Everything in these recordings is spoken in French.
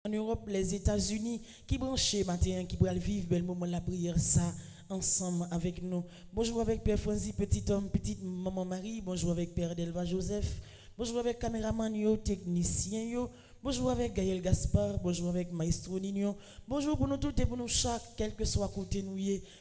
en Europe, les États-Unis, qui branchent matin, qui pourraient vivre bel moment de la prière, ça, ensemble avec nous. Bonjour avec Père Franzi, petit homme, petite maman Marie. Bonjour avec Père Delva Joseph. Bonjour avec caméraman yo, technicien yo. Bonjour avec Gaël Gaspard. Bonjour avec Maestro Nino. Bonjour pour nous tous et pour nous chaque, quel que soit côté nous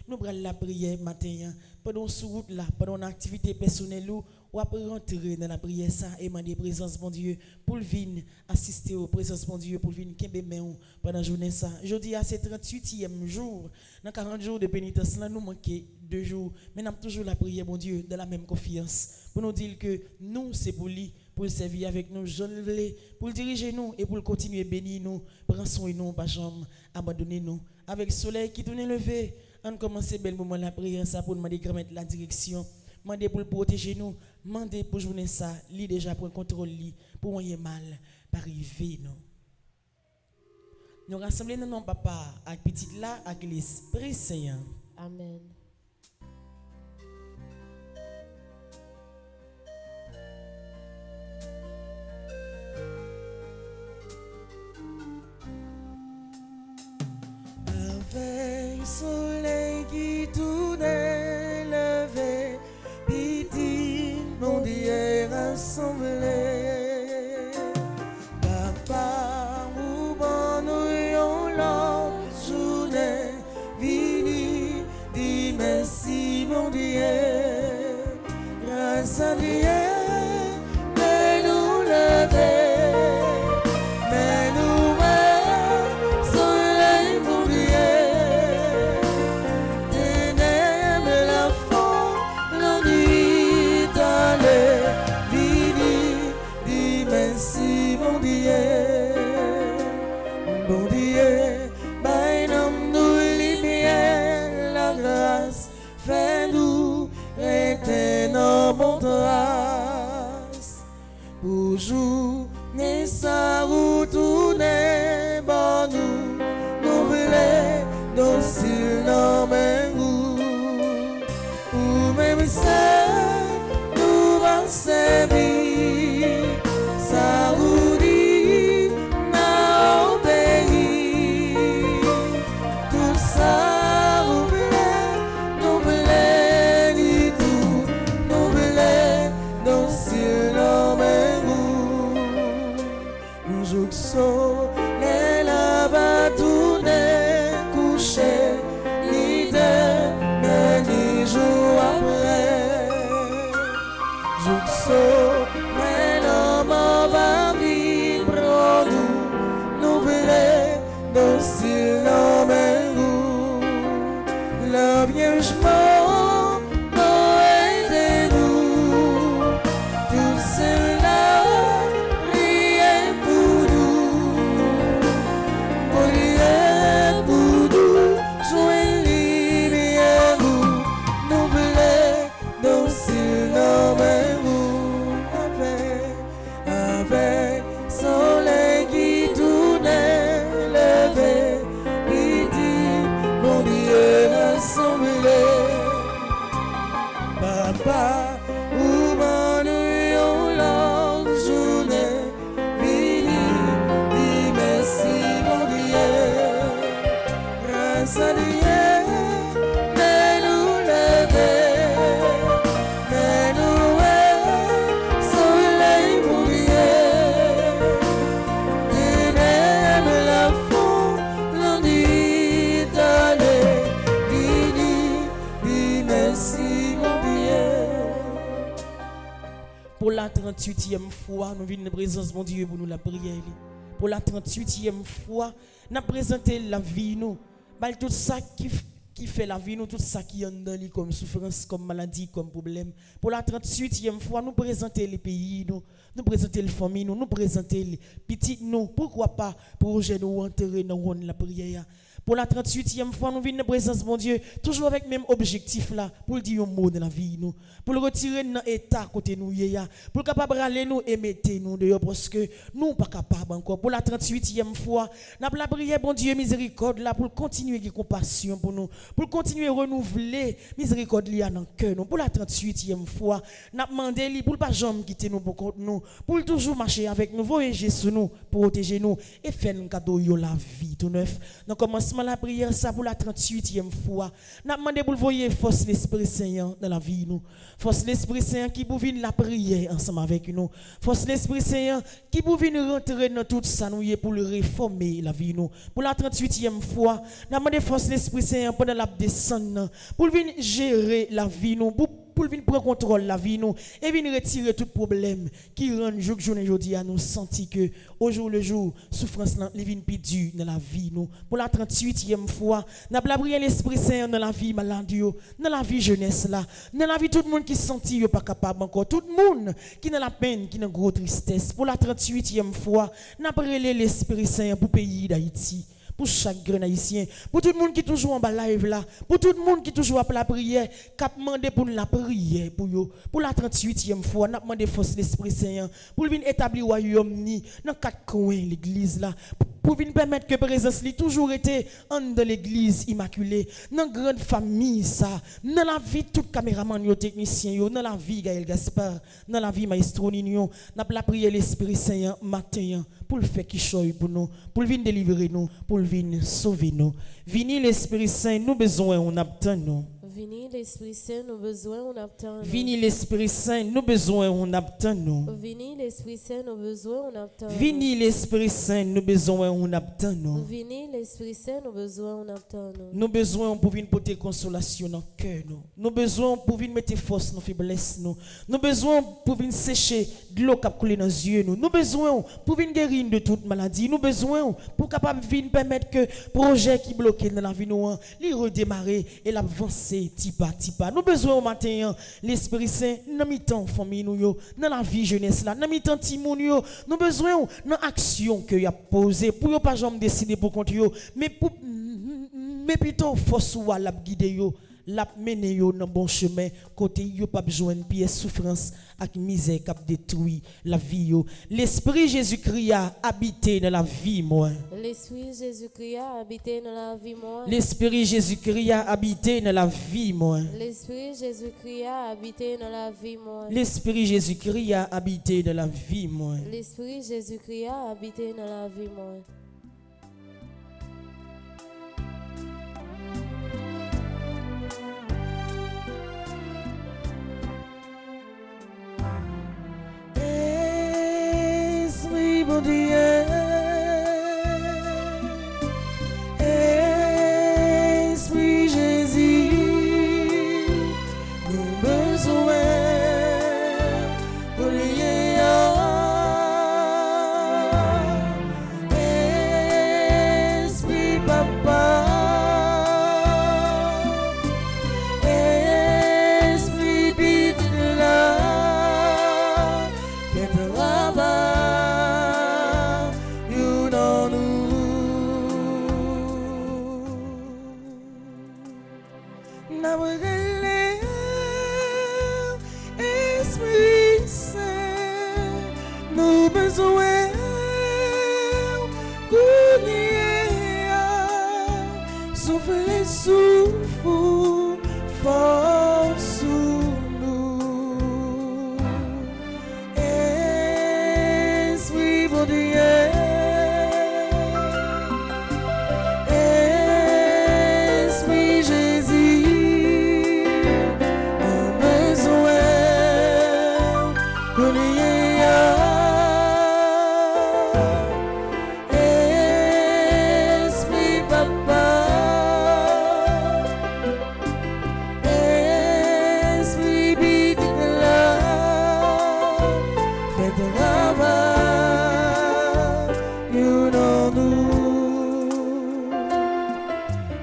nous prenons la prière matin. Pendant sous route là, pendant l'activité personnelle ou après rentrer dans la prière ça et demander présence mon Dieu pour venir assister aux présences mon Dieu pour venir kembe men pendant journée ça. Jeudi à c'est 38e jour. Dans 40 jours de pénitence là nous manquons 2 jours, mais nous avons toujours la prière mon Dieu dans la même confiance pour nous dire que nous c'est pour lui pour le servir avec nous, pour le diriger nous et pour le continuer bénir nous, prendre soin de nous, pas jamais abandonner nous. Avec le soleil qui tourne levé, on commence bel moment la prière ça pour demander de la direction, demander pour le protéger nous, demander pour journée ça, lui déjà pour contrôle lui, pour moyen mal, pas arriver nous. Nous rassemblons nos papa avec petit là avec l'Esprit Saint. Amen. Avec le soleil qui tourne levé, petit mon Dieu rassemblé. Papa, ou bon nous yon l'autre journée, vini, dis merci mon Dieu. Grâce à Dieu, mais nous lever. Pour journée sa route tourner bon nous voulons docile dans mes roues ou même ça nous va servir sa route n'a obéi tout ça nous voulons tout nous voulons docile dans mes soleil là-bas tourner coucher ni demain ni jour après jour soleil l'homme va vivre nous voulons docile dans mes roues la Vierge mort aidez-nous tout cela Papa, où m'ennuie l'autre journée, vini, dis merci mon Dieu, grâce à Dieu, mais nous lever, mais nous soleil pour Dieu, ténèbres la fond, l'on dit d'aller, vini, dis merci. Pour la 38e fois, nous venons de présence mon Dieu pour nous la prière. Pour la 38e fois, nous présentons la vie nous. Tout ça qui fait la vie nous, tout ça qui est dans nous comme souffrance, comme maladie, comme problème. Pour la 38e fois, nous présentons les pays nous présentons les familles nous présentons les petits nous. Pourquoi pas pour nous entrer dans la prière. Pour la 38e fois, nous venons en présence, mon Dieu, toujours avec le même objectif là, pour dire un mot dans la vie, nous. Pour le retirer dans l'état côté nous, pour le capable aller nous et mettre nous dehors, parce que nous pas capables encore. Pour la 38e fois, nous avons la prière, bon Dieu, miséricorde là, pour continuer avec compassion pour nous, pour continuer à renouveler miséricorde là dans le cœur, nous. Pour la 38e fois, nous avons demandé pour ne pas jamais quitter nous pour contre nous, pour toujours marcher avec nous, voyager sur nous, protéger nous et faire un cadeau de la vie tout neuf. Donc, commencement la prière, ça pour la 38e fois. Nous avons demandé pour le voyer force l'Esprit Saint dans la vie nous. Force l'Esprit Saint qui pour venir la prière ensemble avec nous. Force l'Esprit Saint qui pour venir rentrer dans tout ça nous pour le réformer la vie nous. Pour la 38e fois, nous avons demandé force l'Esprit Saint pendant la descente pour venir gérer la vie nous. Pour venir prendre contrôle de la vie nous et venir retirer tout problème qui rend journée aujourd'hui à nous sentir que au jour le jour souffrance les vient plus dure dans la vie nous. Pour la 38e fois, n'a pas prié l'Esprit Saint dans la vie maladie, dans la vie jeunesse là, dans la vie tout le monde qui sentit pas capable encore, tout le monde qui dans la peine, qui dans grosse tristesse. Pour la 38e fois, n'a prié l'Esprit Saint pour le pays d'Haïti. Pour chaque grand haïtien, pour tout le monde qui est toujours en bas live là, pour tout le monde qui est toujours à la prière, qui a demandé pour la prière, pour la 38e fois, nous avons demandé force l'Esprit Saint, pour venir établir le royaume dans quatre coins de l'église là, pour venir permettre que la présence ait toujours été dans l'église immaculée, dans la grande famille ça, dans la vie de tout caméraman, technicien, dans la vie Gaël Gaspard, dans la vie Maestro Nino, nous avons prié l'Esprit Saint matin pour le faire qui choisit pour nous, pour venir délivrer nous, pour venir sauver nous. Vini l'Esprit Saint, nous besoin, on attend nous. Vini l'Esprit Saint, nous besoin, on attend. Vini l'Esprit Saint, nous besoin, on attend nous. Vini l'Esprit Saint, nous besoin, on attend. Vini l'Esprit Saint, nous besoin, on attend nous. Vini l'Esprit Saint, nous besoin, on attend. Nous besoin pour venir porter consolation dans le cœur nous. Nous besoin pour venir mettre force dans faiblesse nous. Nous besoin pour venir sécher de l'eau qui a coulé dans les yeux nous. Nous besoin pour venir guérir de toute maladie. Nous besoin pour capable venir permettre que projet qui bloqué dans la vie nous, les redémarrer et l'avancer. Tipa. Nous besoin au matin, l'Esprit Saint, dans mi-temps famille nous, dans la vie jeunesse là, dans mi-temps timoun yo, nous besoin dans action que y a posé pour yo pas jamais décider pour contre yo, mais plutôt force ou la guider yo. La mener yo dans bon chemin côté yo pas besoin de pièce souffrance ak misère qui détruit la vie yo. L'Esprit Jésus-Christ a habité dans la vie moi. L'Esprit Jésus-Christ a habité dans la vie moi. L'Esprit Jésus-Christ a habité dans la vie moi. L'Esprit Jésus-Christ a habité dans la vie moi. L'Esprit Jésus-Christ a habité dans la vie moi. L'Esprit Jésus-Christ a habité dans la vie moi. Bon Dieu, Esprit Jésus, nous besoin pour lier Esprit Papa, Esprit Petit là, fais travail. Esprit Saint, nous besoin souffle force nous. Esprit bon Dieu.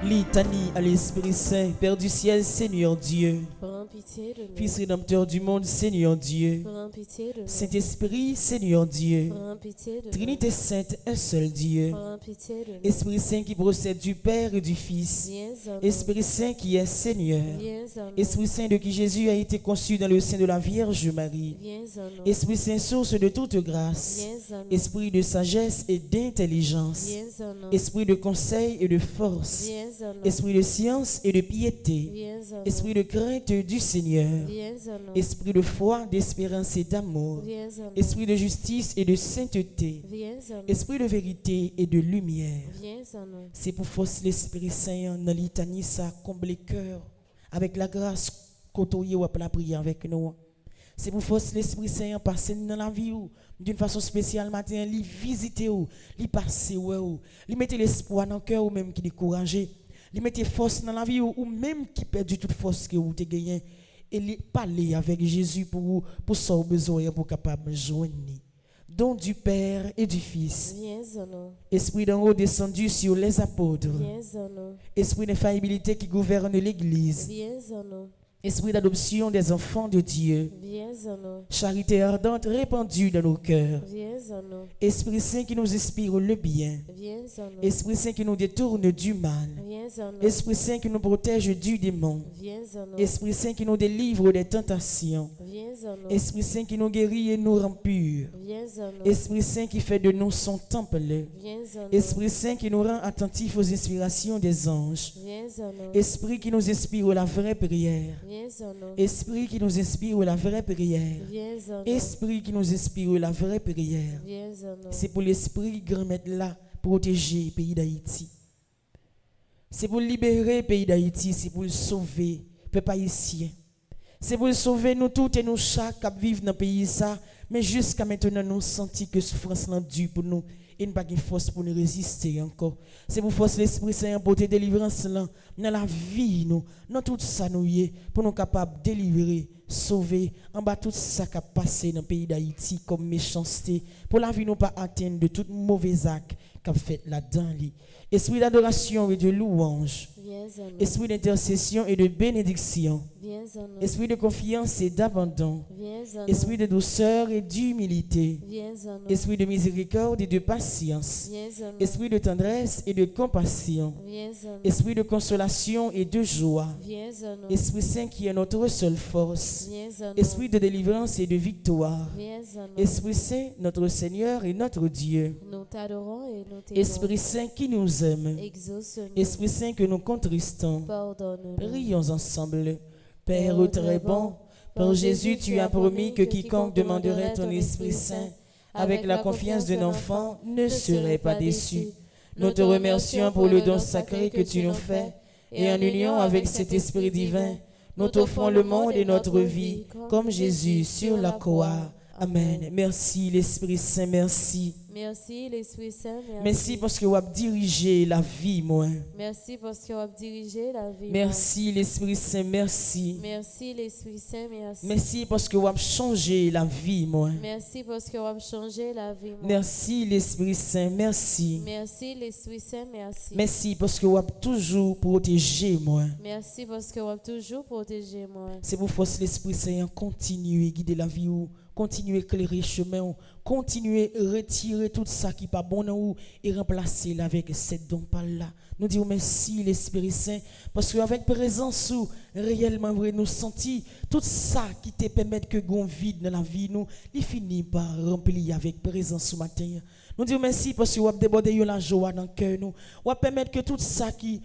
Litanie à l'Esprit Saint, Père du ciel, Seigneur Dieu. Prends pitié de nous. Fils rédempteur du monde, Seigneur Dieu. Prends pitié de nous. Saint-Esprit, Seigneur Dieu. Prends pitié de nous. Trinité sainte, un seul Dieu. Prends pitié de nous. Esprit Saint qui procède du Père et du Fils. Viens en nous. Esprit Saint qui est Seigneur. Viens en nous. Esprit Saint de qui Jésus a été conçu dans le sein de la Vierge Marie. Viens en nous. Esprit Saint, source de toute grâce. Viens en nous. Esprit de sagesse et d'intelligence. Viens en nous. Esprit de conseil et de force. Viens en nous. Esprit de science et de piété. Viens en nous. Esprit de crainte du Seigneur. Viens en nous. Esprit de foi, d'espérance et d'amour. Viens en nous. Esprit de justice et de sainteté. Viens en nous. Esprit de vérité et de lumière. Viens en nous. C'est pour force l'Esprit Saint dans litanie ça combler cœur avec la grâce côtoyer ou la prière avec nous. C'est pour force l'Esprit Saint passer dans la vie ou d'une façon spéciale matin, lui visiter ou, lui passer ou, lui mettre l'espoir dans le cœur ou même qui découragé, lui mettre force dans la vie ou même qui perdu toute force que vous avez gagné et lui parler avec Jésus pour ça au besoin pour capable joindre. Don du Père et du Fils. Viens en nous. Esprit d'en haut descendu sur les apôtres. Viens en nous. Esprit d'infaillibilité qui gouverne l'Église. Viens en nous. Esprit d'adoption des enfants de Dieu. Viens en nous. Charité ardente répandue dans nos cœurs. Viens en nous. Esprit Saint qui nous inspire le bien. Viens en nous. Esprit Saint qui nous détourne du mal. Viens en nous. Esprit Saint qui nous protège du démon. Viens en nous. Esprit Saint qui nous délivre des tentations. Viens en nous. Esprit Saint qui nous guérit et nous rend purs. Viens en nous. Esprit Saint qui fait de nous son temple. Viens en nous. Esprit Saint qui nous rend attentifs aux inspirations des anges. Viens en nous. Esprit qui nous inspire la vraie prière. Viens en nous. Esprit qui nous inspire la vraie prière. Viens en nous. Esprit qui nous inspire la vraie prière. Viens en nous. C'est pour l'esprit grand maître là protéger le pays d'Haïti. C'est pour libérer le pays d'Haïti, c'est pour le sauver, peuple haïtien. C'est pour le sauver nous tous et nous chaque qui vivent dans le pays ça, mais jusqu'à maintenant nous sentons que souffrance là dure pour nous et nous pas de force pour nous résister encore. C'est pour force l'Esprit Saint pour te délivrance là dans la vie nous, dans tout ça nous y est pour nous capables de délivrer, sauver en bas tout ça qui a passé dans le pays d'Haïti comme méchanceté pour la vie nous pas atteindre de tout mauvais acte qu'a fait là-dedans. Esprit d'adoration et de louange. Viens en nous. Esprit d'intercession et de bénédiction. Viens en nous. Esprit de confiance et d'abandon. Viens en nous. Esprit de douceur et d'humilité. Viens en nous. Esprit de miséricorde et de patience. Viens en nous. Esprit de tendresse et de compassion. Viens en nous. Esprit de consolation et de joie. Viens en nous. Esprit Saint qui est notre seule force. Viens en nous. Esprit de délivrance et de victoire. Viens en nous. Esprit Saint, notre Seigneur et notre Dieu. Nous t'adorons et nous t'aimons. Esprit Saint qui nous aime. Exauce-nous. Esprit Saint que nous contristons. Pardonne-nous. Prions ensemble. Père très bon, par Jésus, tu as promis que quiconque demanderait ton Esprit Saint avec la confiance d'un enfant ne serait pas déçu. Nous te remercions pour le don sacré que tu nous fais et en union avec cet Esprit divin, nous t'offrons le monde et notre vie comme Jésus sur la croix. Amen. Merci l'Esprit Saint, merci. Merci l'Esprit Saint. Merci parce que vous avez dirigé la vie, moi. Merci parce que vous avez dirigé la vie. Merci l'Esprit Saint, merci. Merci l'Esprit Saint, merci. Merci parce que vous avez changé la vie, moi. Merci parce que vous avez changé la vie. Merci l'Esprit Saint, merci. Merci l'Esprit Saint, merci. Merci parce que vous avez toujours protégé, moi. Merci parce que vous avez toujours protégé moi. C'est pour force l'Esprit Saint, continuer à guider la vie ou continuer à éclairer le chemin ou continuer à retirer tout ça qui n'est pas bon ou et remplacer avec cette don par là. Nous disons merci l'Esprit Saint parce qu'avec présence ou réellement vrai nous sentir tout ça qui te permet que gon vide dans la vie nous, il finit par remplir avec présence ce matin. Nous disons merci parce que vous avez débordé la joie dans le cœur nous. Vous permettre que tout ça qui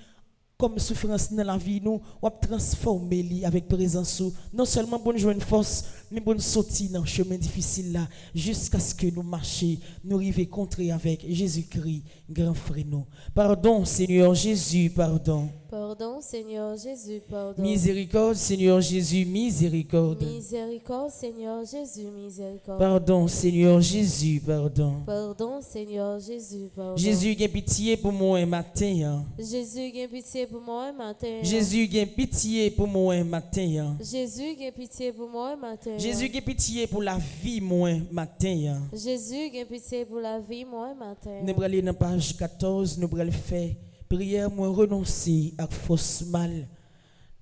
comme souffrance dans la vie, nous, on transformer avec présence, non seulement pour nous jouer une force, mais pour nous sortir dans le chemin difficile là, jusqu'à ce que nous marchions, nous arrivions à contrer avec Jésus-Christ, grand frère nous. Pardon, Seigneur Jésus, pardon. Pardon, Seigneur Jésus, pardon. Miséricorde, Seigneur Jésus, miséricorde. Miséricorde, Seigneur Jésus, miséricorde. Pardon, Seigneur Jésus, pardon. Pardon, Seigneur Jésus, pardon. Jésus, gain pitié pour moi un matin. Jésus, gain pitié pour moi un matin. Jésus, gain pitié pour moi un matin. Jésus, gain pitié pour moi un matin. Jésus, gain pitié pour la vie moi un matin. Jésus, gain pitié pour la vie moi un matin. Nous allons aller dans page 14, nous allons faire prière moi renoncer à fausse mal.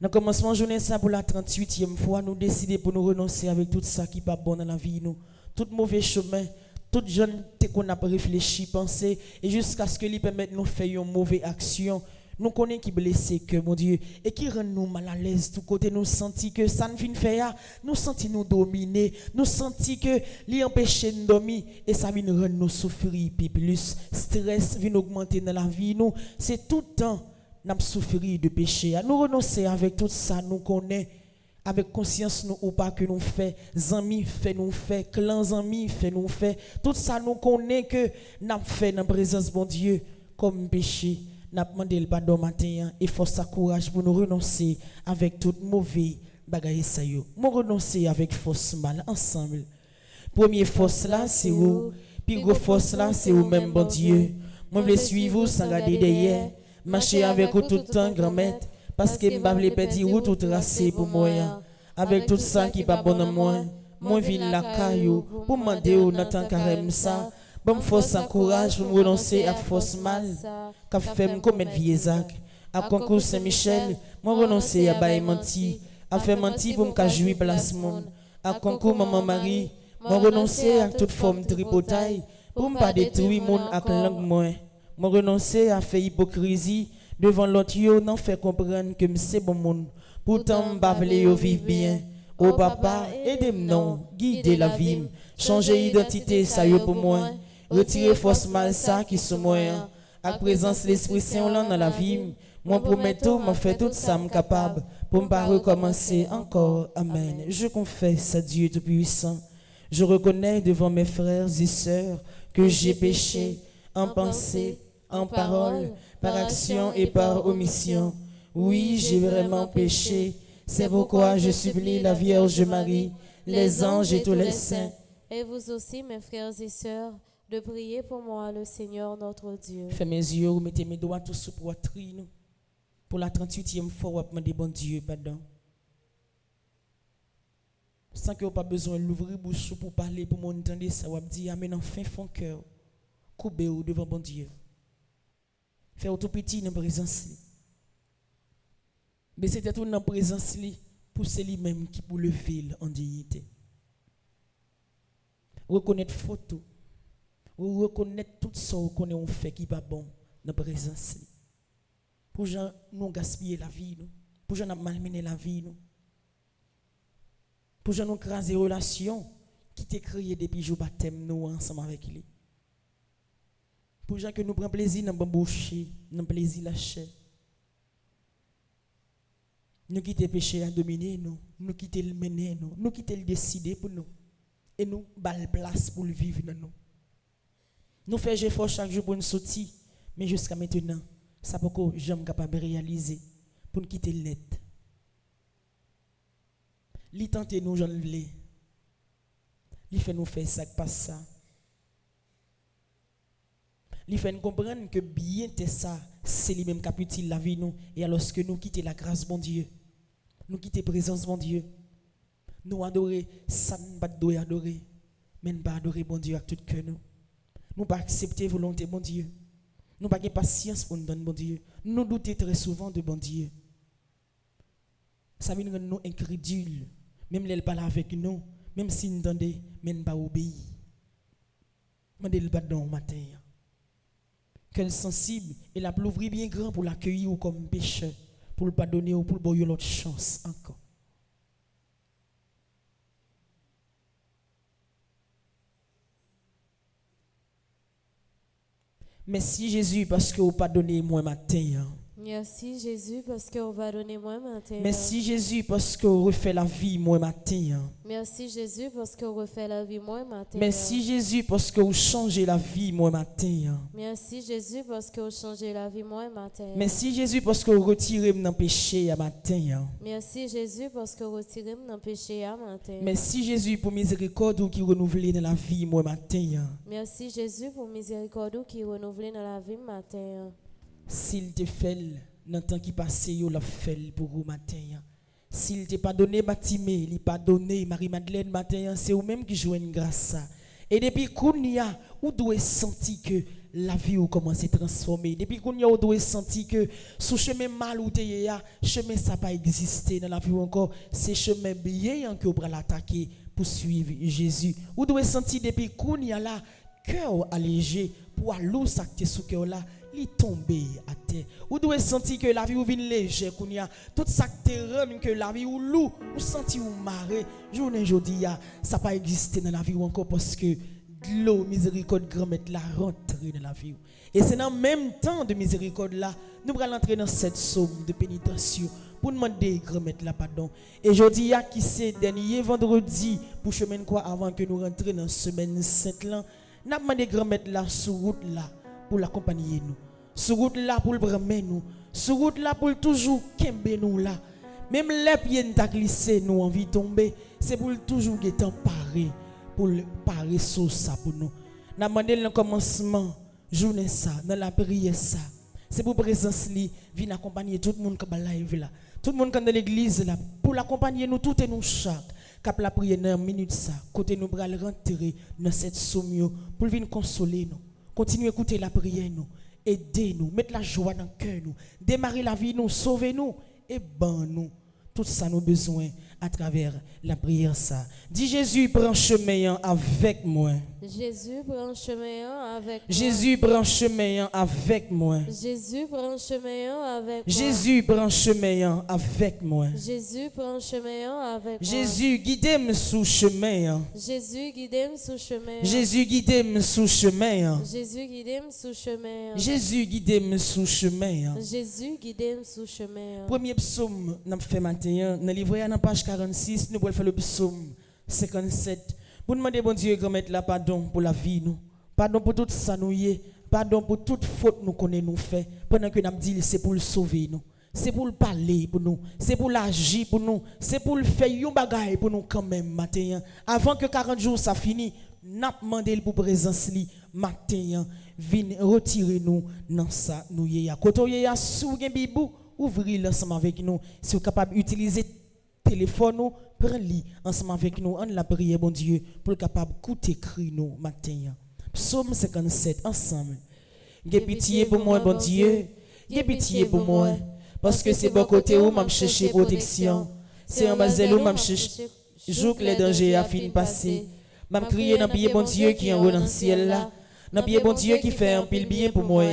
Dans le commencement de journée, ça pour la 38e fois, nous décidons pour nous renoncer avec tout ça qui n'est pas bon dans la vie. Nous. Tout mauvais chemin, toute jeune qu'on a réfléchi, pensé, et jusqu'à ce que lui permette de nous faire une mauvaise action. Nous connaissons qui blessé que mon Dieu et qui rend nous mal à l'aise tout côté nous sentis que ça ne vient faire nous sentis nous dominer nous sentis que li empêcher nous dormir et ça vient rendre nous souffrir puis plus stress vient augmenter dans la vie nous c'est tout le temps n'a souffrir de péché nous renoncer avec tout ça nous connaît avec conscience nous ou pas que nous fait amis fait nous fait clans amis fait nous fait tout ça nous connaît que n'a fait dans présence bon Dieu comme péché. N'a demandé le pardon matin et force à courage pour nous renoncer avec toute mauvais bagaille ça yo. Nous renoncer avec force mal ensemble. Première force là c'est vous, puis gros force là c'est vous même bon Dieu. Moi je suivre vous sans regarder derrière, marcher avec vous tout le temps grand maître parce que m'pa vle perdre route tout tracé pour moi. Avec tout ça qui pas bon en moi, moi viens la caillou pour demander au dans temps carême ça. Bon force en courage pour me renoncer à force mal qu'a fait me commettre vieux actes à concours Saint-Michel moi renoncer à bailler menti à faire menti pour me jouir place monde à concours maman Marie moi renoncer à toute forme de tripotaille pour me pas détruire monde avec langue moi moi renoncer à faire hypocrisie devant l'autre yo non faire comprendre que c'est bon monde pourtant me pas vle vivre bien oh papa aidez-moi non guider la vie changer identité ça yo pour moi. Retirer force mal ça qui sont moyens. À présence l'Esprit Saint dans la vie. Moi promets tout, moi fais tout ça me capable pour ne pas recommencer encore. Amen. Je confesse à Dieu Tout-Puissant. Je reconnais devant mes frères et sœurs que j'ai péché en pensée, en parole, par action et par omission. Oui, j'ai vraiment péché. C'est pourquoi je supplie la Vierge Marie, les anges et tous les saints. Et vous aussi, mes frères et sœurs, de prier pour moi, le Seigneur notre Dieu. Fais mes yeux, ou mettez mes doigts tous sous poitrine. Pour la 38e fois, vous demandez bon Dieu, pardon. Sans que vous n'ayez pas besoin d'ouvrir bouche pour parler, pour m'entendre ça, vous dites, amen, en fin fond cœur. Coupez-vous devant bon Dieu. Faites tout petit dans la présence. Mais c'était tout dans la présence pour c'est lui-même qui pour lever en dignité. Reconnaître photo. Ou reconnaître tout ça qu'on a fait qui pas bon dans la présence. Pour gens nous gaspiller la vie nous. Pour gens nous malmener la vie nous. Pour gens nous craser relations qui t'est créé depuis jour baptême nous ensemble avec lui. Pour gens que nous prend plaisir dans bamboucher, dans plaisir la chair. Nous quitter péché à dominer nous, nous quitter le mener nous quitter le décider pour nous et nous bal place pour le vivre dans nous. Nous faisons effort chaque jour pour nous sortir, mais jusqu'à maintenant, ça peut que j'aime capable de réaliser pour nous quitter le net. Li tente nous j'en vle. Li fait nous faire ça passe ça. Li fait nous comprendre que bien c'est ça, c'est lui même qui utile la vie nous et alors que nous quitter la grâce bon Dieu, nous quitter présence bon Dieu, nous adorer ça ne pas doit adorer, mais ne pas adorer bon Dieu avec tout cœur nous. Nous pas accepter volonté bon Dieu. Nous pas de patience pour nous donner bon Dieu. Nous doutons très souvent de bon Dieu. Ça veut rendre nous incrédules. Même elle parle avec nous, même si nous entendons, mais nous pas obéir. Mandez le pardon au matin. Qu'elle sensible et la l'ouvrir bien grand pour l'accueillir comme pécheur, pour le pardonner ou pour le l'autre chance encore. Merci Jésus parce que vous pardonnez moi matin. Merci Jésus parce que vous pardonnez moi matin. Merci Jésus parce que vous refait la vie moi matin. Merci Jésus parce que vous refait la vie moi matin. Merci Jésus parce que vous changez la vie moi matin. Merci Jésus parce que vous changez la vie moi matin. Merci Jésus parce que vous retirez dans le péché à matin. Merci Jésus parce que vous retirez dans le péché à matin. Merci Jésus pour miséricorde qui renouvelle dans la vie moi matin. Merci Jésus pour miséricorde qui renouvelle dans la vie matin. S'il te fait dans le temps qui passe, il l'a fait pour vous matin. S'il te pas donné Batimé, il pas donné Marie-Madeleine matin, c'est vous-même qui jouez une grâce. Et depuis Kounia, ou doit sentir que la vie ou commence à transformer. Depuis qu'on y a, ou doit sentir que sous chemin mal ou t'es chemin ça pas existé dans la vie ou encore, c'est chemin bien que vous allez l'attaquer pour suivre Jésus. Ou doit sentir depuis qu'on y a là, cœur allégé pour aller s'acter sous cœur là, il tomber à terre. Ou doit sentir que la vie ou vient léger qu'on y a tout ça que la vie ou loup ou sentir ou marrer journée aujourd'hui ça pas existé dans la vie ou encore parce que l'eau miséricorde grand-mère la rentrer dans la vie. Et c'est dans le même temps de miséricorde là, nous allons entrer dans cette somme de pénitentiation pour demander grand-mère la pardon. Et aujourd'hui qui c'est dernier vendredi pour chemin quoi avant que nous rentrions dans semaine sainte là, n'a demandé grand-mère là sur route là pour l'accompagner nous. Sur route là pour le prendre nous. Sur route là pour toujours kembe nous là. Même les pieds n'ta glissé nous envie tomber, c'est pour toujours être paré pour parer sur ça pour nous. N'a demandé le commencement journée ça dans la prière ça. C'est pour présence li vient accompagner tout le monde qui est live là. Tout le monde qui est dans l'église là pour l'accompagner nous tout et nous chaque cap la prière dans minute ça. Côté nous bral rentrer dans cette somme pour venir consoler nous. Continuez à écouter la prière nous. Aidez-nous, mettre la joie dans le cœur nous. Démarrer la vie nous, sauvez-nous et ban nous. Tout ça nous besoin à travers la prière ça. Dis Jésus prend chemin avec moi. Jésus prend chemin avec moi. Jésus prend chemin avec moi. Jésus prend chemin avec moi. Jésus prend chemin avec moi. Jésus prend chemin avec moi. Jésus guidez-moi sous chemin. Jésus guidez-moi sous chemin. Jésus guidez-moi sous chemin. Jésus guidez-moi sous chemin. Jésus guidez-moi sous chemin. Jésus guidez-moi sous chemin. Premier psaume n'a fait matin dans livre dans page 46 nous allons faire le psaume 57 pour demander bon Dieu grand mettre la pardon pour la vie nous, pardon pour tout ça nous y est, pardon pour toute faute nous connaît nous fait pendant que nous dit c'est pour le sauver nous, c'est pour le parler pour nous, c'est pour l'agir pour nous, c'est pour le faire un bagage pour nous quand même matin avant que 40 jours ça finit n'a demandé pour présence li matin vinn retirer nous dans ça nous y a côté y a sous gen bibou ouvrir l'ensemble avec nous si vous capable d'utiliser téléphone nous prends-li ensemble avec nous on la prière bon Dieu pour le capable d'écouter écrit nous matin. Psaume 57 ensemble. Gè pitié pour moi bon Dieu, gè pitié pour moi parce que c'est bon côté où m'a chercher protection. C'est en bas où m'a chercher jour que les dangers a fini passer. M'a crié dans pied bon Dieu qui en haut dans le ciel là. Dans pied bon Dieu qui fait un pile bien pour moi.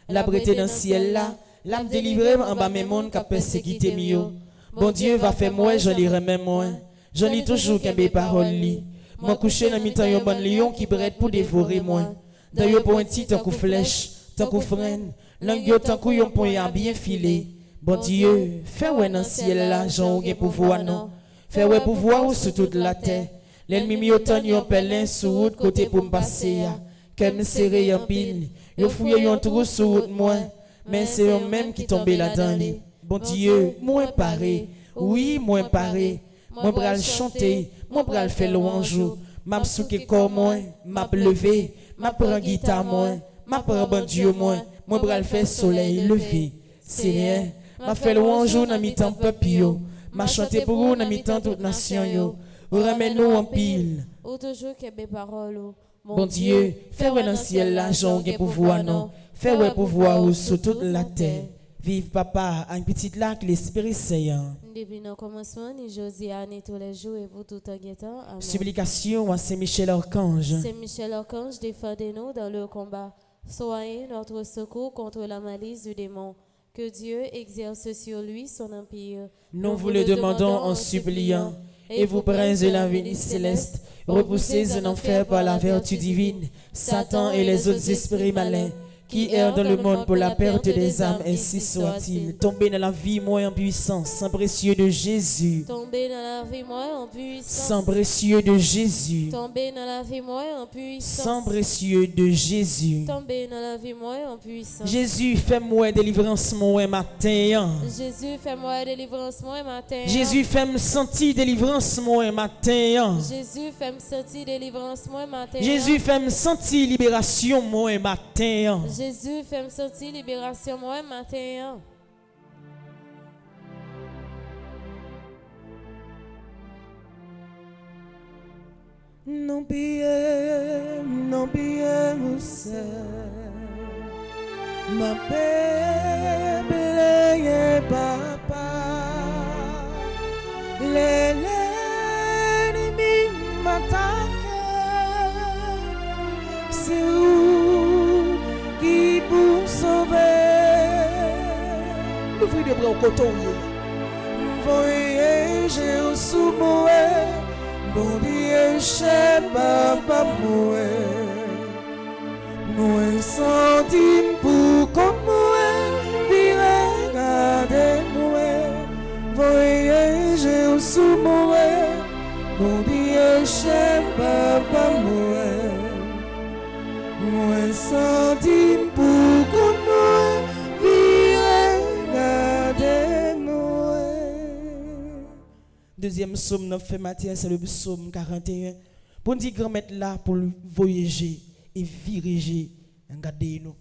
La prêter dans le ciel là, l'a délivrer en bas mes monde qui persécuté mieux. Bon Dieu va faire moi, je lirai même moi. Je lis toujours qu'un bé parole li. Mon coucher dans mi-temps yon bon lion qui prête pour dévorer moi. Dans yon pointi tant coup flèche, tant coup freine, langue yo tant coup yon point à bien filé. Bon Dieu, fais ouais dans ciel là, j'en ou gen pouvoir non. Fais ouais pouvoir ou sur toute la terre. L'ennemi mi autant yon pelin sur route côté pour me passer ya. Comme serré en pile, yo fouye yon trou sur route moi, mais c'est eux même qui tombé là-dedans li. Bon Dieu, moi paré, oui, moi paré, moi bral chanter, moi bral faire louange, m'a souké corps moi, m'a levé, m'a prend guitare moi, m'a prend bon Dieu moi bral faire soleil levé. Seigneur, m'a fait louange dans mi-temps peuple yo, m'a chanté pour vous dans mi-temps toute nation yo. Ramène-nous en pile. Ou toujours que mes paroles. Bon Dieu, fais ouais dans le ciel là, j'en gain pouvoir non, fais ouais pouvoir sur toute la terre. Vive papa, un petit lac, l'Esprit Saint. Depuis le commencement, ni Josia, ni tous les jours et pour tout en guettant. Amen. Supplication à Saint-Michel Archange. Saint-Michel Archange, défendez-nous dans le combat. Soyez notre secours contre la malice du démon. Que Dieu exerce sur lui son empire. Nous vous le demandons en suppliant. Et vous, prince de la vie céleste, repoussez en enfer par la vertu divine, Satan et les autres esprits malins qui errent dans le monde pour la perte des âmes, ainsi soit-il. Tombez dans la vie, moi en puissance, sang précieux de Jésus. Tombez dans la vie, moi en puissance. Sang précieux de Jésus. Tombez dans la vie, moi en puissance. Sang précieux de Jésus. Tombez dans la vie, moi en puissance. Jésus, fais-moi délivrance, moi matin. Jésus, fais-moi délivrance, moi matin. Jésus, fais-moi sentir délivrance, moi matin. Jésus, fais-moi sentir délivrance, moi matin. Jésus, fais-moi sentir libération, moi matin. Jésus, fais-moi sentir libération, moi matin. non pire au ciel. Ma peuple est papa. L'ennemi m'attaque. C'est où qui pour sauver? L'ouvrir de bras au coton. Voyage sous moi. Bon Dieu, chez papa moi. Nous sentim pour comme moi, puis regardez-moi, voyagez sous moi, mon Dieu, chez papa moi. Nous sentim pour comme moi, puis regardez-moi. Deuxième psaume, nous fait matin, c'est le psaume 41. Pour dire grand-mère là, pour voyager et viriger, regarder nous.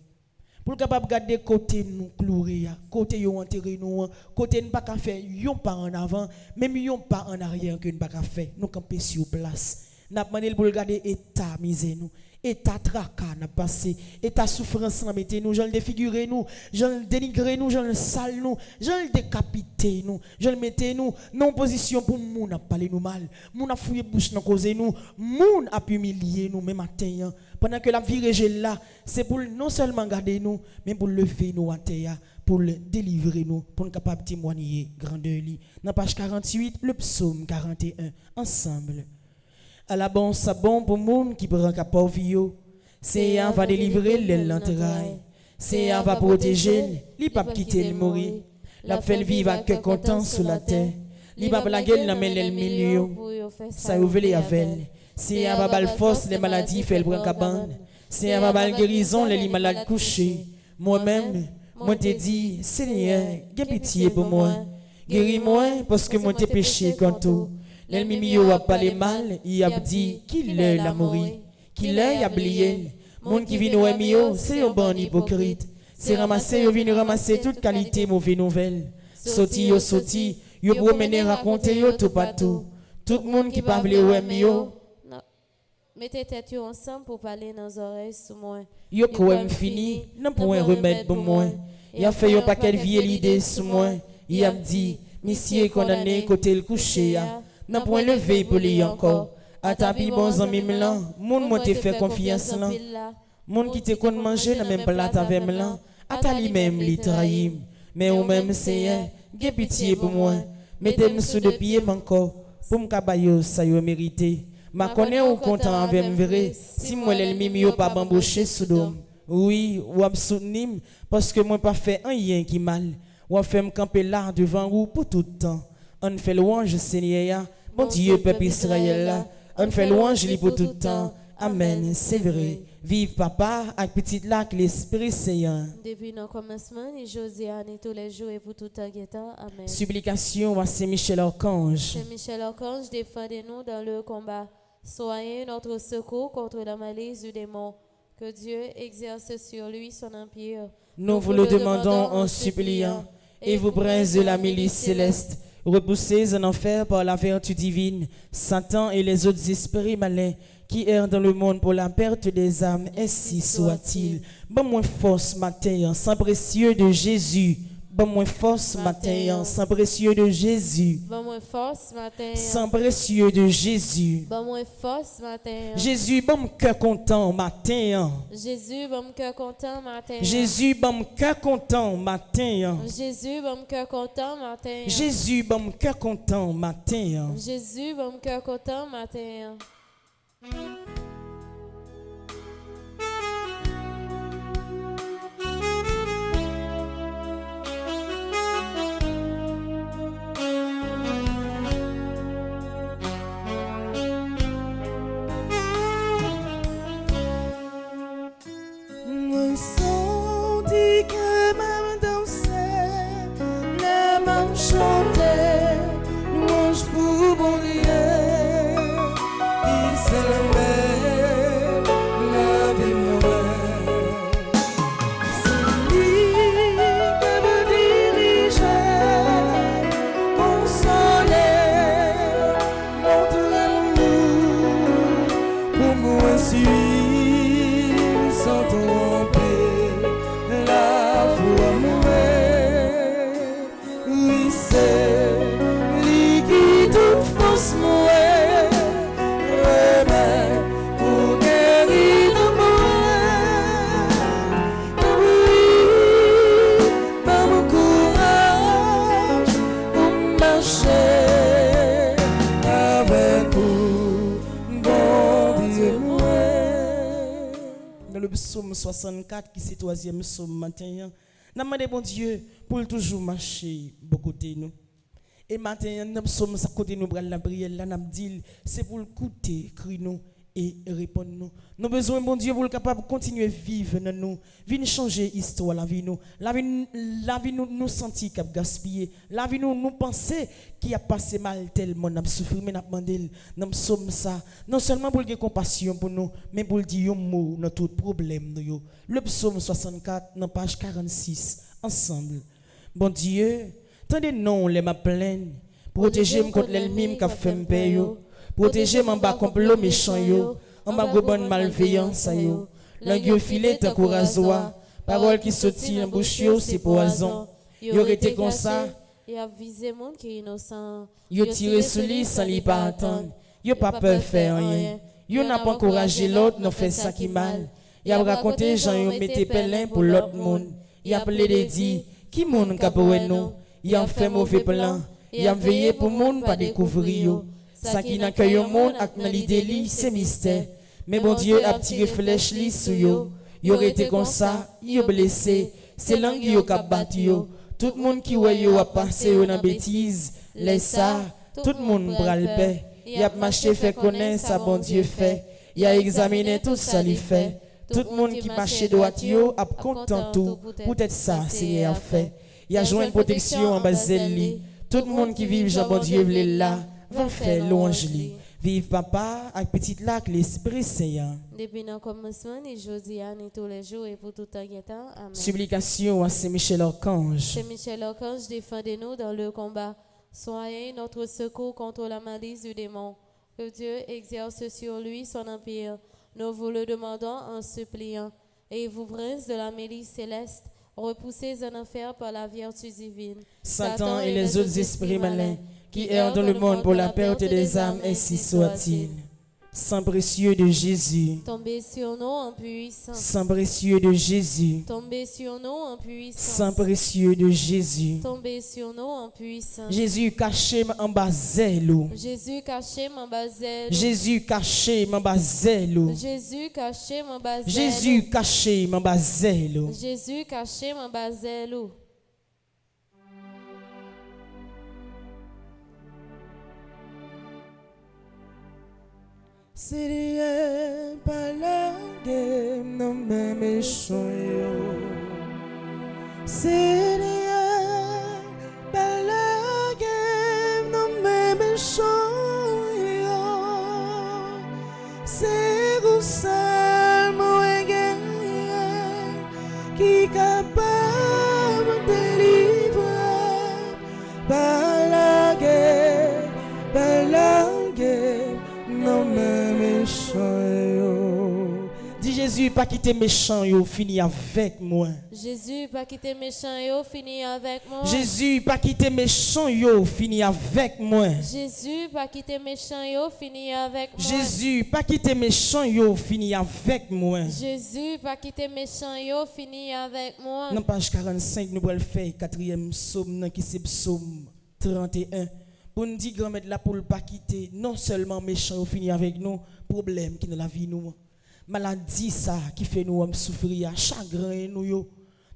Pour capable garder côté nous clouer, côté yo enterrer nous, côté nous pas qu'à faire yon pas en avant, même yon pas en arrière que nous pas qu'à faire. Nous camper sur place. N'a demandé pour regarder état misé nous. État tracas n'a passé, état souffrance n'a mettez nous, j'en défigurer nous, j'en dénigrer nous, j'en sale nous, j'en décapiter nous, j'en mettez nous non position pour moun a parler nous mal, moun a fouiller bouche n'a causer nous, moun a humilier nous même matin pendant que la vie régée là, c'est pour non seulement garder nous, mais pour lever nous à terre, pour le délivrer nous, pour nous capable témoigner grandeur li. Dans page 48, le psaume 41 ensemble. À la bon sabon pour moun qui prend capot vio, c'est un va délivrer l'entraille, c'est un va protéger, li pas quitter le mourir, la fait vivre à cœur content sous la terre, li pas la gueule dans le milieu, ça ouvre les avelles, c'est un va bal force les maladies fait le brin cabane, c'est un va bal guérison les malades couchés, moi-même, moi te dit, Seigneur, gain pitié pour moi, guéris-moi parce que moi t'ai péché quand tout. L'ennemi a parlé mal, il a dit qu'il l'a mourir, qu'il l'a oublié. Monde qui vient au mio, c'est un bon hypocrite. C'est ramasser, il vient ramasser toute qualité mauvaise nouvelle. Sauti, yo promener raconter yo tout partout. Tout le monde qui parle au mio. Mettez tête ensemble pour parler dans les oreilles sous moi. Yo quoi fini, non point remède pour moi. Il a fait yo paquet vie l'idée sous moi. Il a dit, monsieur condamné côté le coucher. N'a point levé pour lui encore. À tapi bon amis là, moun moi te fait confiance là. Moun qui te kon manger dans même plat avec là, à ta lui même li trahim. Mais ou même Seigneur, gè pitié pour moi. Mettez-moi sous de pied encore pour me cabayo ça yo mérité. Ma connaît ou content avec vrai si moi l'ennemi mi pas bambouché sous dôme. Oui, ou ap soutenim parce que moi pas fait rien qui mal. Ou fait me camper là devant vous pour tout le temps. On fait louange Seigneur, bon Dieu peuple Israël là. On fait louange lui pour tout le temps. Amen, c'est vrai. Vive papa avec petite lac l'Esprit Saint. Depuis le commencement, et Josiane et tous les jours et pour tout temps. Amen. Supplication à Saint Michel Archange. Saint Michel Archange, défendez-nous dans le combat. Soyez notre secours contre la malice du démon. Que Dieu exerce sur lui son empire. Nous vous le demandons en suppliant. Et vous, prince de la milice céleste, repoussez en enfer par la vertu divine, Satan et les autres esprits malins qui errent dans le monde pour la perte des âmes, ainsi soit-il. Bon moins force matin, sang précieux de Jésus. Bon moins force matin, sang précieux de Jésus. Bon moins force matin. Sang précieux de Jésus. Bon moins force matin. Jésus, bon cœur content matin. Jésus, bon cœur content matin. Jésus, bon cœur content matin. Jésus, bon cœur content matin. Jésus, bon cœur content matin. Jésus, bon cœur content matin. Moi senti que ma dansait, la main chantait, louange pour bon Dieu, il s'élevait, la vie mourait. C'est lui qui me dirigeait, consolait, montrait l'amour, 64 qui c'est troisième psaume matin. N'a demandé bon Dieu pour toujours marcher beaucoup côté nous. Et matin nous sommes à côté nous la prière là n'a dit c'est pour écouter cri nous et répondre nous. Nous besoin bon Dieu pour capable continuer vivre dans nous, venir changer histoire la vie nous. La vie nous sentir qu'a gaspiller, la vie nous penser qui a passé mal tellement n'a souffrir mais n'a demandé nous sommes ça non seulement pour avoir compassion pour nous mais pour dire un mot dans tout problème nous. Le psaume 64 dans page 46 ensemble. Bon Dieu, tendez non les ma plaine, protégez-moi contre l'ennemi qui fait me payer. Protégez-moi en bas complot méchant yo, en bas bonne malveillance yo. Langue filet tant qu'au rasoir, parole qui sortit en bouche yo c'est poison. Yo été comme ça, y a visé monde qui est innocent. Yo tiré sur lui sans lui pas attendre. Yo pas peur faire rien. Yo n'a pas encouragé l'autre non fait ça qui mal. Y a raconté Jean yo mettait pelin pour l'autre monde. Y a appelé des dit qui monde ka pour nous. Y a fait mauvais plan. Y a veillé pour monde pas découvrir yo. Ça qui n'accueille au monde ak nan l'idée li c'est mystère. Mais bon Dieu a tiré flèche li sur yo. Yo été comme ça, yo blessé, c'est langue yo ka battu yo. Tout le monde qui voit yo a passé yo dans bêtise, laisse ça, tout le monde bral paix. Y a marché fait connaître ça bon Dieu fait. Y a examiné tout ça li fait. Tout le monde qui marche droit yo a content tout, peut-être ça c'est à fait. Y a joint protection en bas li. Tout le monde qui vit Jean bon Dieu là. Va faire louange li. Vive papa avec petite lac l'Esprit Saint. Depuis le commencement, ni jeudi, ni tous les jours et pour tout temps. Amen. Supplication à Saint-Michel Archange. Saint-Michel Archange, défendez-nous dans le combat. Soyez notre secours contre la malice du démon. Que Dieu exerce sur lui son empire. Nous vous le demandons en suppliant. Et vous, prince de la milice céleste, repoussez en enfer par la vertu divine. Satan et les autres esprits malins qui errent dans le monde pour la perte des âmes, ainsi soit-il. Sang précieux de Jésus, tombez sur nous en puissance. Sang précieux de Jésus, tombez sur nous en puissance. Sang précieux de Jésus, tombez sur nous en puissance. Jésus caché en bas zèle. Jésus caché en bas zèle. Jésus caché en bas zèle. Jésus caché en bas zèle. Jésus caché en bas zèle. Jésus caché en bas zèle. C'est pas la guerre, non mais méchant yo. C'est pas la guerre, non mais méchant yo. C'est vous seul moi qui capable de délivrer. Pas la guerre, non mais méchant yo. Dis Jésus pas quitter méchant yo, fini avec moi. Jésus pas quitter méchant yo, fini avec moi. Jésus pas quitter méchant yo, fini avec moi. Jésus pas quitter méchant yo, fini avec moi. Jésus pas quitter méchant yo, fini avec moi. Jésus pas quitter méchant yo, fini avec moi. Dans page 45 nous allons faire quatrième psaume qui c'est psaume 31. Pour nous dire grand-mère là pour ne pas quitter non seulement méchant ou finir avec nous problème qui dans la vie nous maladie ça qui fait nous souffrir chagrin nous yo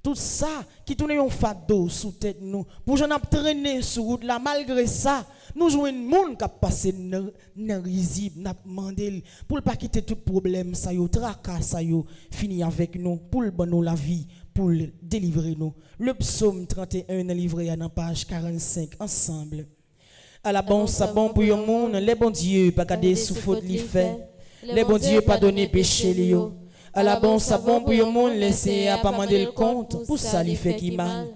tout ça qui tourne un fardeau sous tête nous pour j'en traîner sur route là malgré ça nous jouons monde qui passer dans risible n'a demandé pour pas quitter tout problème ça yo tracas ça yo finir avec nous pour le bon nous la vie pour délivrer nous. Le psaume 31 dans livre dans page 45 ensemble. À la bon sabon pour yon monde, les bons dieux pas garder sous faute li fait. Les bons dieux pas donner péché li yo. À la bon sabon pour yon monde, laisser à pas demander le compte pour ça li fait qui mal.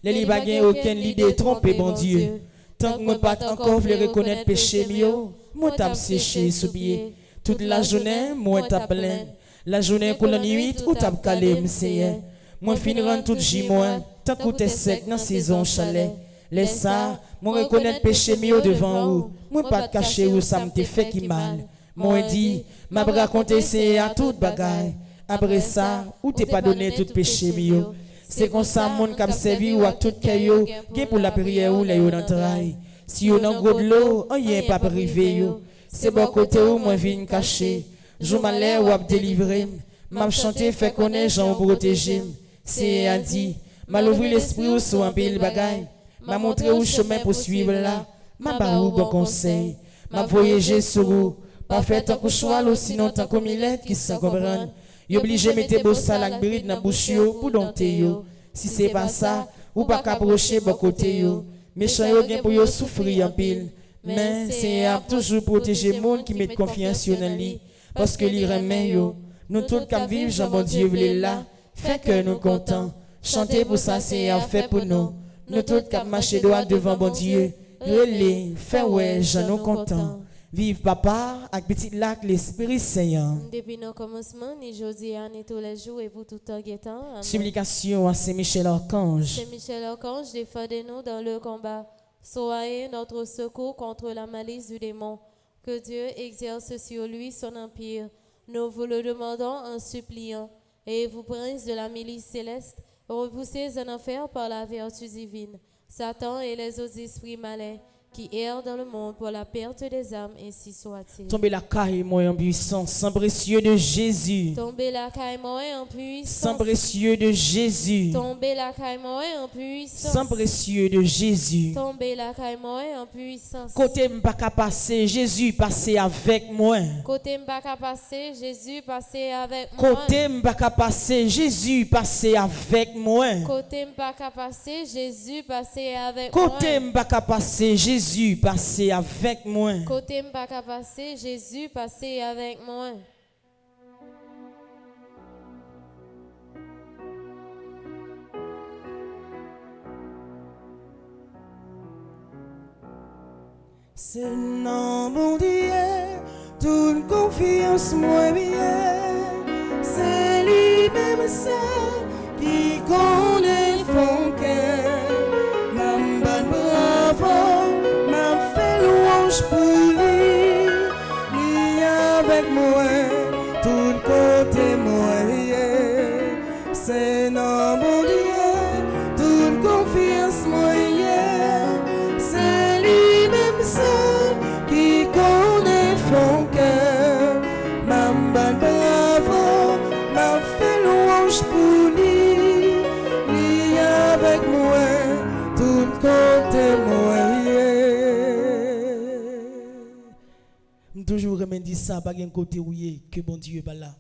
Les li pas gen aucune idée tromper bon Dieu. Tant que moi pas encore vle reconnaître péché mio, moi t'a séché sous pied. Toute la journée, moi t'a plein. La journée que la nuit ou t'a calé m'seye. Moi fin rend tout j moi, tant que t'es sec dans saison chalet. Laisse ça, moi reconnaître péché mio devant vous. Moi pas cacher où ça m'te fait qui mal. Moi dit, m'a raconté c'est à toute bagaille. Après ça, ou t'es pas donné tout péché mio. C'est comme ça mon cap servi ou à tout caillou, gain pour la prière ou la yo dans travail. Si yo dans gros de l'eau, on y est pas privé yo. C'est bon côté où moi vinn cacher. Jou malheur ou ap délivrer. m'a chanté fait connaître Jean protéger. C'est a dit, m'a ouvert l'esprit ou sous un pile bagaille, m'a montré où chemin pour suivre là, m'a barou bon conseil, m'a voyagé sur vous, pas fait tant que choix sinon tant que millet qui s'en comprennent. Y obligé mettre beau salak bride dans bouche yo pour dompter yo. Si c'est pas ça, ou pas qu'approcher bon côté yo. Méchant yo gen pour yo souffrir en pile. Mais c'est à toujours protéger monde qui met confiance dans lui parce que li remet yo. Nous tous qui vivons Jean bon Dieu vle là, fait que nous contents. Chanter pour ça c'est à fait pour nous. Nous tous qui marcher droit devant bon Dieu, relais, fait ouais, Jean nous contents. Vive papa avec petit lac l'Esprit Saint. Depuis nos commencements, ni jeudi, ni tous les jours et pour tout temps guettant. Supplication à Saint-Michel Archange. Saint-Michel Archange, défendez-nous dans le combat. Soyez notre secours contre la malice du démon. Que Dieu exerce sur lui son empire. Nous vous le demandons en suppliant. Et vous, prince de la milice céleste, repoussez en enfer par la vertu divine Satan et les autres esprits malins qui errent dans le monde pour la perte des âmes, ainsi soit-il. Tombez la caille, moi en puissance, sang précieux de Jésus. Tombez la caille, moi en puissance. Sang précieux de Jésus. Tombez la caille, moi en puissance. Sang précieux de Jésus. Tombez la caille, moi en puissance. Côté m'pas qu'à passer, Jésus passez avec moi. Côté m'pas qu'à passer, Jésus passez avec moi. Côté m'pas qu'à passer, Jésus passez avec moi. Côté m'pas qu'à passer, Jésus passez avec moi. Côté m'pas qu'à passer, Jésus passez avec moi. Côté m'pas qu'à passer, Jésus passez avec moi. C'est non mon Dieu, toute confiance moi bien. C'est lui-même seul qui connaît mon cœur. M'a bravo, m'a fait louange pour lui. Lui avec moi, tout côté moi bien. C'est non mon Dieu, toute confiance moi bien. C'est lui-même seul qui connaît mon cœur. M'a bravo, m'a fait louange pour lui. Lui avec moi, tout côté moi. Toujours me dit ça, pas un côté où que bon Dieu pas là.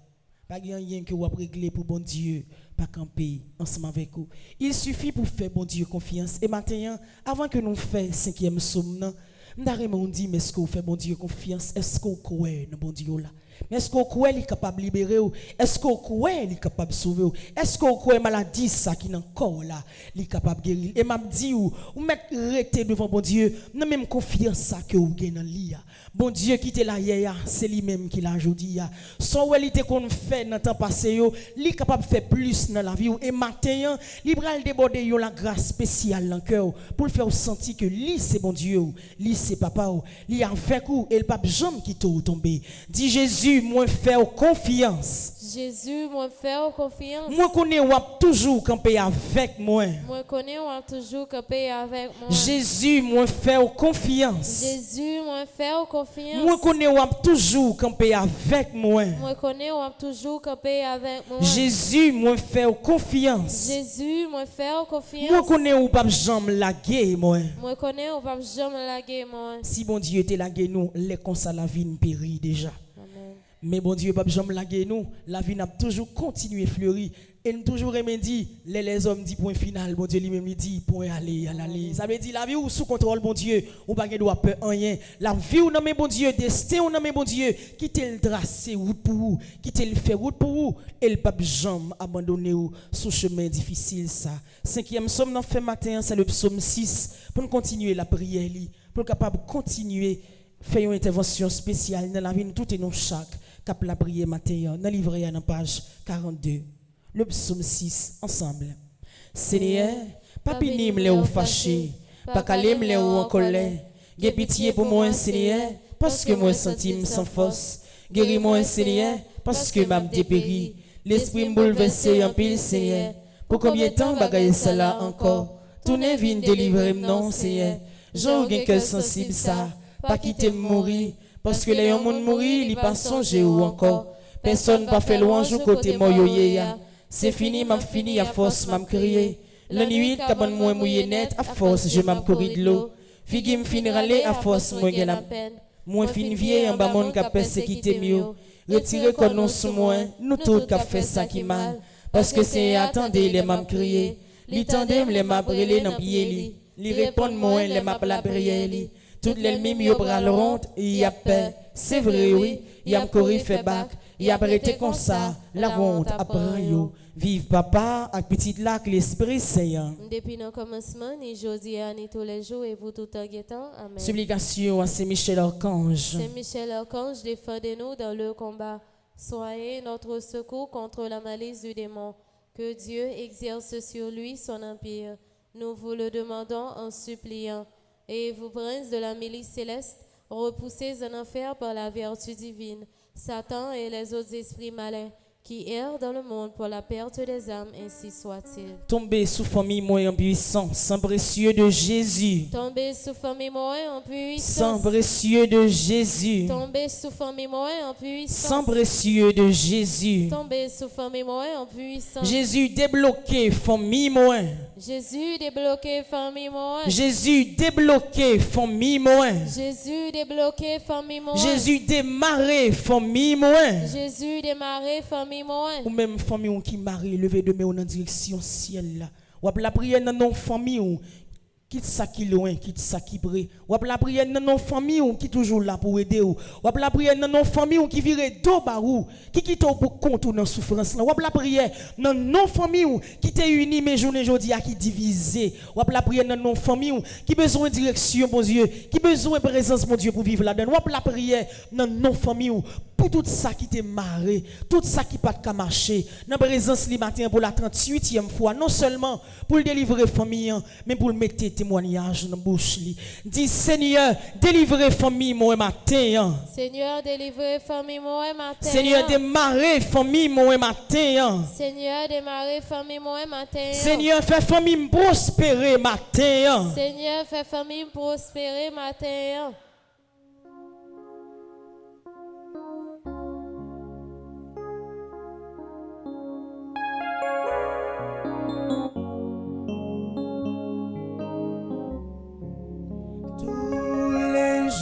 Pas rien que vous régler pour bon Dieu, pas camper ensemble avec vous. Il suffit pour faire bon Dieu confiance. Et maintenant, avant que nous fassions 5e psaume, nous dit, mais est-ce que vous faites bon Dieu confiance? Est-ce que vous croyez dans bon Dieu là? Mais est-ce que vous croyez qu'il est capable de libérer? Est-ce que vous croyez qu'il est capable de sauver? Est-ce que vous croyez que la maladie ça qui est encore là, il est capable de guérir? Et m'a dit ou mettre rester devant bon Dieu, non même confiance ça que vous gagnez dans l'IA. Bon Dieu qui était là hier, c'est lui-même qui l'a aujourd'hui. Son réalité qu'on fait dans le temps passé, il est capable de faire plus dans la vie. Et maintenant, il va déborder la grâce spéciale dans le cœur pour le faire sentir que lui c'est bon Dieu, lui c'est papa, lui est avec vous et le pape jamais qui t'a tombé. Dis Jésus, moi faire confiance. Jésus, moi faire confiance. Moi connais ou toujours camper avec moi. Moi connais ou toujours camper avec moi. Jésus, moi faire confiance. Jésus, moi faire confiance. Moi connais ou toujours camper avec moi. Moi connais ou toujours camper avec moi. Jésus, moi faire confiance. Jésus, moi faire confiance. Moi connais ou pas jamais laguer moi. Moi connais ou pas jamais laguer moi. Si bon Dieu était laguer nous, les comme ça la vie nous périt déjà. Amen. Mais bon Dieu pas jamais laguer nous, la vie n'a toujours continué fleurir. Et nous toujours aimé dit, les hommes dit point final, bon Dieu lui-même dit point aller, aller. Ça veut dire la vie ou sous contrôle bon Dieu, ou pas doit peur rien. La vie ou non mais bon Dieu, destin ou non mais bon Dieu, quittez le tracé route pour vous, quittez le faire route pour vous, et le pape jamais abandonner ou sous chemin difficile ça. 5e psaume dans fait matin, c'est le psaume 6 pour nous continuer la prière pour capable continuer faire une intervention spéciale dans la vie tout et non chaque cap la prière matin dans livret dans page 42. Le psaume 6, ensemble. Seigneur, pas pinim les ou fâché, pas calim les ou en colère. Gè pitié pour moi, Seigneur, parce que moi sentime sans force. Guéris-moi, Seigneur, parce que m'a dépéri. L'esprit me bouleversé en pile, Seigneur. Pour combien de temps bagaille cela encore? Tournez vine délivrer non, Seigneur. J'ai un cœur sensible ça, pas quitter me mourir. Parce que les gens mourir, ils pas songer ou encore. Personne pas fait louange côté moi yo ya. C'est fini, m'a fini à force m'a crié. La nuit cabane moi mouillé net à force je m'a couru de l'eau. Figi me finira aller à force moi gen la peine. Moi fin vieille en bas mon ka persécuté mieux. Retirez qu'on nous sous moi, nous tous qu'a fait ça qui mal. Parce que c'est attendez les m'a crié. Li tendem les m'a brûlé dans pied li. Li répond moi les m'a la prière li. Toutes les mimes yo bras honte, il y a peur. C'est vrai oui, y a m'couri fait bac. Y a arrêté comme ça, la honte après yo. Vive papa avec petite lac l'esprit saint. Depuis le commencement, ni jour ni tous les jours et pour tout en guettant. Amen. Supplication à Saint Michel Archange. Saint Michel Archange, défendez-nous dans le combat. Soyez notre secours contre la malice du démon. Que Dieu exerce sur lui son empire. Nous vous le demandons en suppliant. Et vous, princes de la milice céleste, repoussez en enfer par la vertu divine Satan et les autres esprits malins qui errent dans le monde pour la perte des âmes, ainsi soit-il. Tombez sous famille moi en puissance, sang précieux de Jésus. Tombez sous famille moi en puissance. Sang précieux de Jésus. Tombez sous famille moi en puissance. Sang précieux de Jésus. Tombez sous famille moi en puissance. Jésus débloqué famille moi. Jésus débloqué famille moi. Jésus débloqué famille moi. Jésus débloqué famille moi. Jésus démarré famille moi. Jésus démarré famille moi. Ou même famille qui marie levé de main en direction ciel là. Ou la prière dans nos familles quitte ça qui loin, quitte ça qui près. Ou la prière dans nos familles qui toujours là pour aider ou. Ou la prière dans nos familles qui vire dos barou, qui quitte pour compte dans souffrance là. Ou la prière dans nos familles qui t'est unis mais journée jodi a qui divisé. Ou la prière dans nos familles qui besoin de direction mon Dieu, qui besoin de présence mon Dieu pour vivre là-dedans. Ou la prière dans nos familles pour tout ça qui t'est marré, tout ça qui pas de marcher. Dans présence li matin pour la 38e fois, non seulement pour le délivrer famille mais pour le mettre témoignage dans bouche li. Dis Seigneur, délivrez famille moi matin. Seigneur, délivrez famille moi matin. Seigneur, démarrer famille moi matin. Seigneur, démarrer famille moi matin. Seigneur, fais famille prospérer matin. Seigneur, fais famille prospérer matin.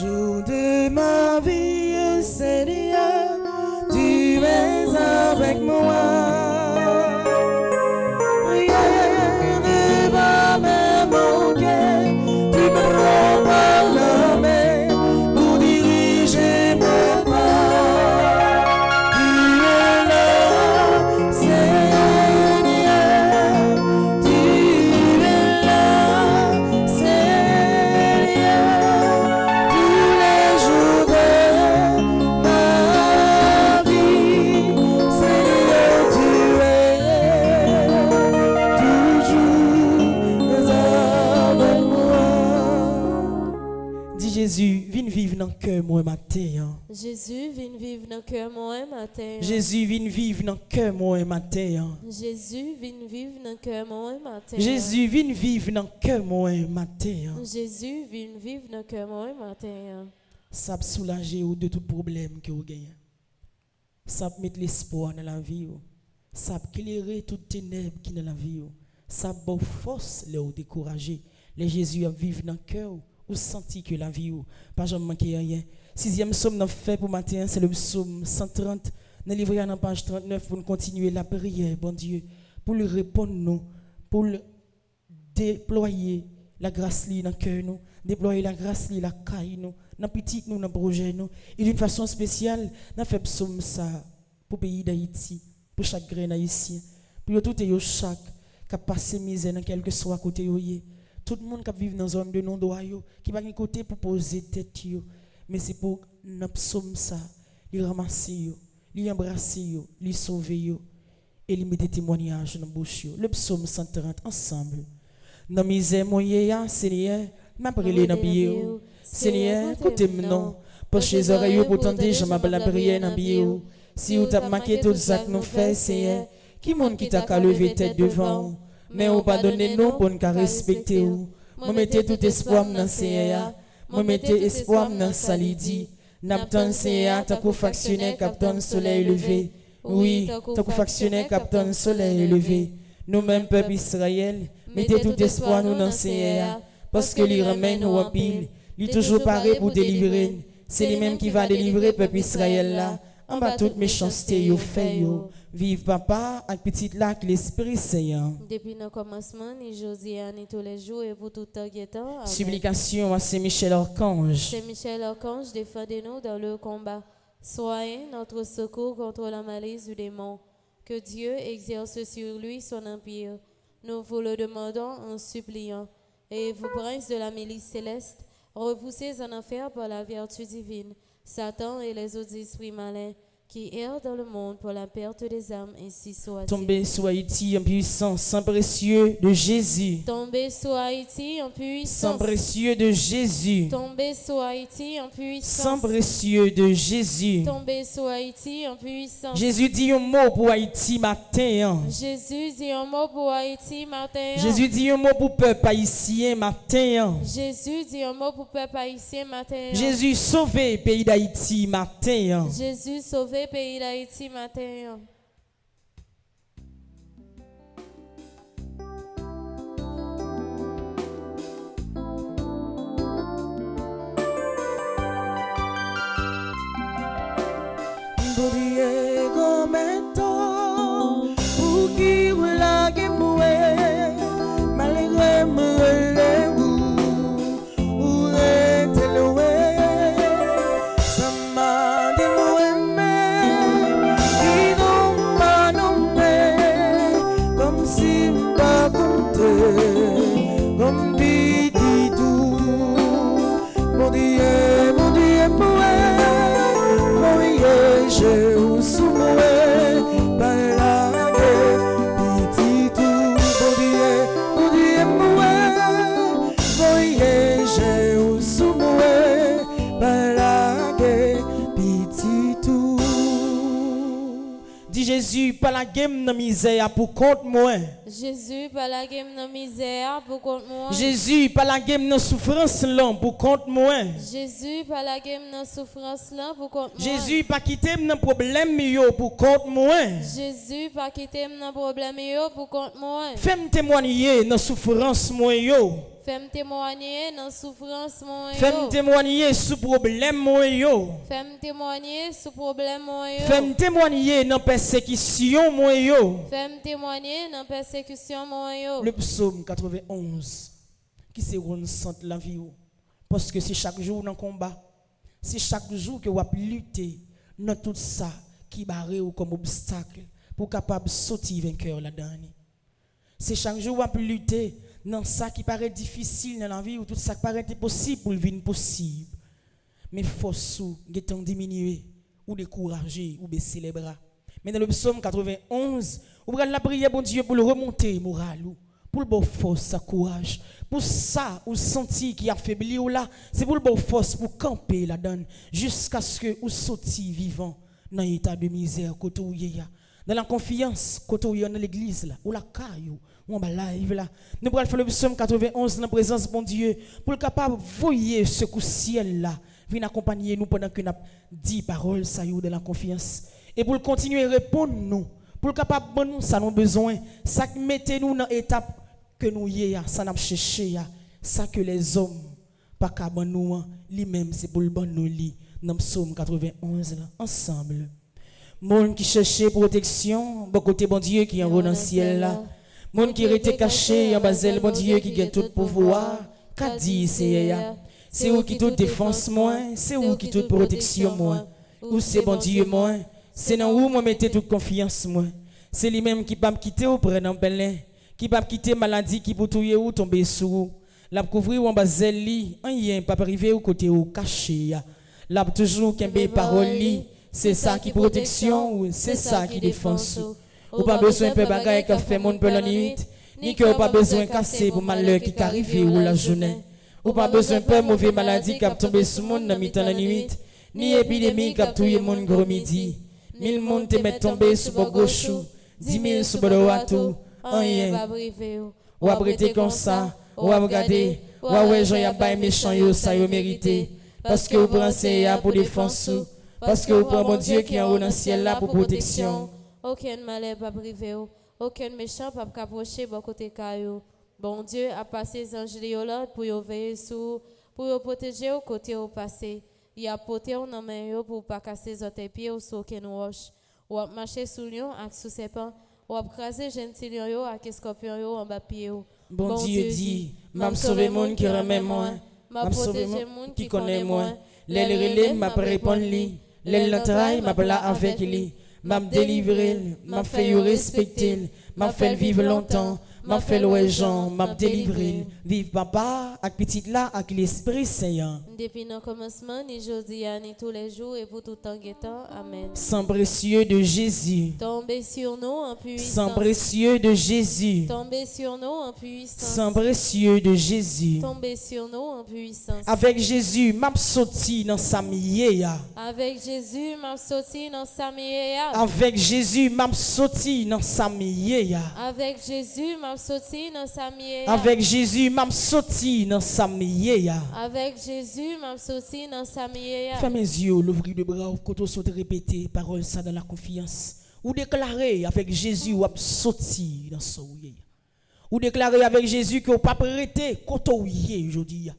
Jour de ma vie, Seigneur, tu es avec moi. Rien ne va me manquer, tu me prends par la main pour diriger mon pas. Tu es là, Seigneur, tu es là, Seigneur. Jésus, viens vivre dans le cœur moi matin. Jésus, viens vivre dans le cœur moi matin. Jésus, viens vivre dans le cœur moi matin. Jésus, viens vivre dans le cœur moi matin. Jésus, viens vivre dans le cœur moi matin. Jésus, viens vivre dans le cœur moi matin. Ça peut soulager de tout problème que vous gagnez. Ça peut mettre l'espoir dans la vie. Ça peut éclairer toutes les ténèbres qui dans la vie. Ça peut force les décourager. Les Jésus vivent dans le cœur. Ou senti que la vie ou pas jamais manquer rien. 6e psaume nous fait pour matin, c'est le psaume 130. Nous livrons dans page 39 pour nous continuer la prière, bon Dieu, pour lui répondre nous, pour déployer la grâce li dans le cœur nous, déployer la grâce li la caille nous, dans petit nous dans projet nous. Et d'une façon spéciale, nous fait psaume ça pour le pays d'Haïti, pour chaque grain haïtien, pour tout et chaque qui a passé misère dans quel que soit côté yoyé. Tout le monde qui vit dans une zone de non-droit, qui va un côté pour poser tête, mais c'est pour nous psaume ça, les ramasser, les embrasser, les sauver et les mettre témoignage dans la bouche. Le psaume 130 ensemble. Dans misère, mon Seigneur, m'a brûlé dans le Seigneur, écoutez-moi non. Poche les oreilles pour tenter, je m'appelle la prière dans le Si vous avez marqué tout ça que nous faisons, Seigneur, qui monde qui t'a qu'à lever tête devant? Mais on pardonne nous pour nous respecter ou. Moi mettez tout espoir dans Seigneur. Moi mettez espoir dans Salidi. Napton Seigneur, tant qu'on factionné, capton soleil levé. Oui, tant qu'on factionné, capton soleil levé. Nous-mêmes, peuple Israël, mettez tout espoir nous dans Seigneur, parce que lui ramène nous en pile. Il est toujours paré pour délivrer. C'est lui-même qui va délivrer peuple Israël là. En bas toute méchanceté, yo fait yo. Vive papa, avec petite lac, l'Esprit Saint. Depuis le commencement, ni Josiane, ni tous les jours et pour tout temps qui est temps. Amen. Supplication à Saint-Michel Archange. Saint-Michel Archange, défendez-nous dans le combat. Soyez notre secours contre la malice du démon. Que Dieu exerce sur lui son empire. Nous vous le demandons en suppliant. Et vous, princes de la milice céleste, repoussez en enfer par la vertu divine Satan et les autres esprits malins qui errent dans le monde pour la perte des âmes, ainsi soit. Tombez sur Haïti en puissance, sang précieux de Jésus. Tombez sur Haïti en puissance. Sang précieux de Jésus. Tombez sur Haïti en puissance. Sang précieux de Jésus. Tombez sur Haïti en puissance. Jésus dit un mot pour Haïti matin. Jésus dit un mot pour Haïti matin. Jésus dit un mot pour peuple haïtien matin. Jésus dit un mot pour peuple haïtien matin. Jésus sauvé pays d'Haïti matin. Jésus sauvé pays d'Haïti matin. Jésus, pas la game dans misère pour compte moi. Jésus, pas la game dans misère pour compte moi. Jésus, pas la game dans souffrance là pour compte moi. Jésus, pas la game dans souffrance là pour compte moi. Jésus, pas quitter dans problème yo pour compte moi. Jésus, pas quitter dans problème yo pour compte moi. Fais-moi témoigner dans souffrance moi yo. Fais-moi témoigner dans souffrance moi yo. Fais-moi témoigner sous problème moi yo. Fais-moi témoigner sous problème moi yo. Fais-moi témoigner dans persécution moi yo. Fais-moi témoigner dans persécution moi yo. Le psaume 91 qui c'est une sente la vie parce que c'est chaque jour dans combat. C'est chaque jour que vous lutter dans tout ça qui barre ou comme obstacle pour capable sortir vainqueur là-dedans. C'est chaque jour vous lutter dans ça qui paraît difficile dans la vie ou tout ça qui paraît impossible pour le vivre possible. Mais force ou gétant diminuer ou décourager ou baisser les bras. Mais dans le psaume 91, vous allez la prier bon Dieu pour le remonter moral pour le bon force, sa courage. Pour ça, ou senti qui affaibli ou là, c'est pour le bon force pour camper là-dedans jusqu'à ce que vous sortiez vivant dans l'état de misère côté où y a. Dans la confiance côté où y a dans l'église là, ou la caillou. On va live là. Nous allons faire le psaume 91 dans la présence de bon Dieu pour le capable voyer ce coup ciel là. Viens accompagner nous pendant que nous dit paroles ça y est de la confiance et pour continuer à répondre nous pour le capable nous ça nous besoin ça mettez nous dans étape que nous y a ça n'a cherché ça que les hommes pas capable nous lui-même c'est pour le bon nous li dans psaume 91 là ensemble. Monde qui cherchait protection bon côté bon Dieu qui en haut dans le ciel là. Monde qui était caché en bas le bon Dieu qui gagne tout pouvoir, qu'a dit c'est où qui toute défense moi, c'est où qui toute protection moi. Où c'est bon Dieu moi, c'est dans où moi mettez toute confiance moi. C'est lui-même qui pas me quitter auprès d'un pelin, qui pas me quitter maladie qui pour touyer ou tomber sous. L'a couvrir en bas li, rien pas privé ou côté ou caché. L'a toujours qu'un parole li, c'est ça qui protection ou c'est ça qui défense. Ou pas besoin de bagaille qui fait mon peu la nuit, ni que ou pas besoin de casser pour malheur qui arrive ou la journée. Ou pas besoin de peur mauvaise maladie qui a tombé sur monde dans mi-temps la nuit, ni épidémie qui a tué mon gros midi. 1000 monde te met tomber sur le gauche, 10 000 sur le droit tout, rien. Ou après comme ça, ou à regarder, ou à ouais j'en y a pas méchant yo ça yo mérité. Parce que vous pensez à pour défense, parce que vous prenez mon Dieu qui est en haut dans le ciel là pour protection. Aucun malheur pas privé, aucun méchant pas approcher bon côté caillou. Bon Dieu a passé les anges là pour y veiller sur, pour y protéger au côté au passé. Il a porté en main pour pas casser les pieds ou sur aucune roche. Ou a marché sous lion avec sous serpent, ou a crasé gentil lion avec scorpion en bas pied. Bon Dieu dit, m'a sauvé monde qui remet moi, m'a sauvé monde qui connaît moi. Les relais m'a répondre lui, les l'entraille m'a là avec lui, m'a délivré, m'a fait respecter, m'a fait vivre longtemps. M'a fait le Jean, m'a délivré. Vive papa, avec petite là, avec l'Esprit Saint. Depuis le commencement, ni aujourd'hui, ni tous les jours et pour tout temps guettant. Amen. Sang précieux de Jésus. Tombez sur nous en puissance. Sang précieux de Jésus. Tombez sur nous en puissance. Sang précieux de Jésus. Tombez sur nous en puissance. Avec Jésus, m'a sorti dans sa miéa. Avec Jésus, m'a sorti dans sa miéa. Avec Jésus, m'a sorti dans sa miéa. Avec Jésus, m'a sorti dans sa miéa. Avec Jésus, m'a sorti dans sa miéa. Avec Jésus, m'a sorti dans sa miéa. Fermez les yeux, l'ouvrir de bras, quand on saute répéter parole ça dans la confiance. Ou déclarer avec Jésus, ou sorti dans sa miéa. Ou déclarer avec Jésus que vous pas prêté quand on y aujourd'hui.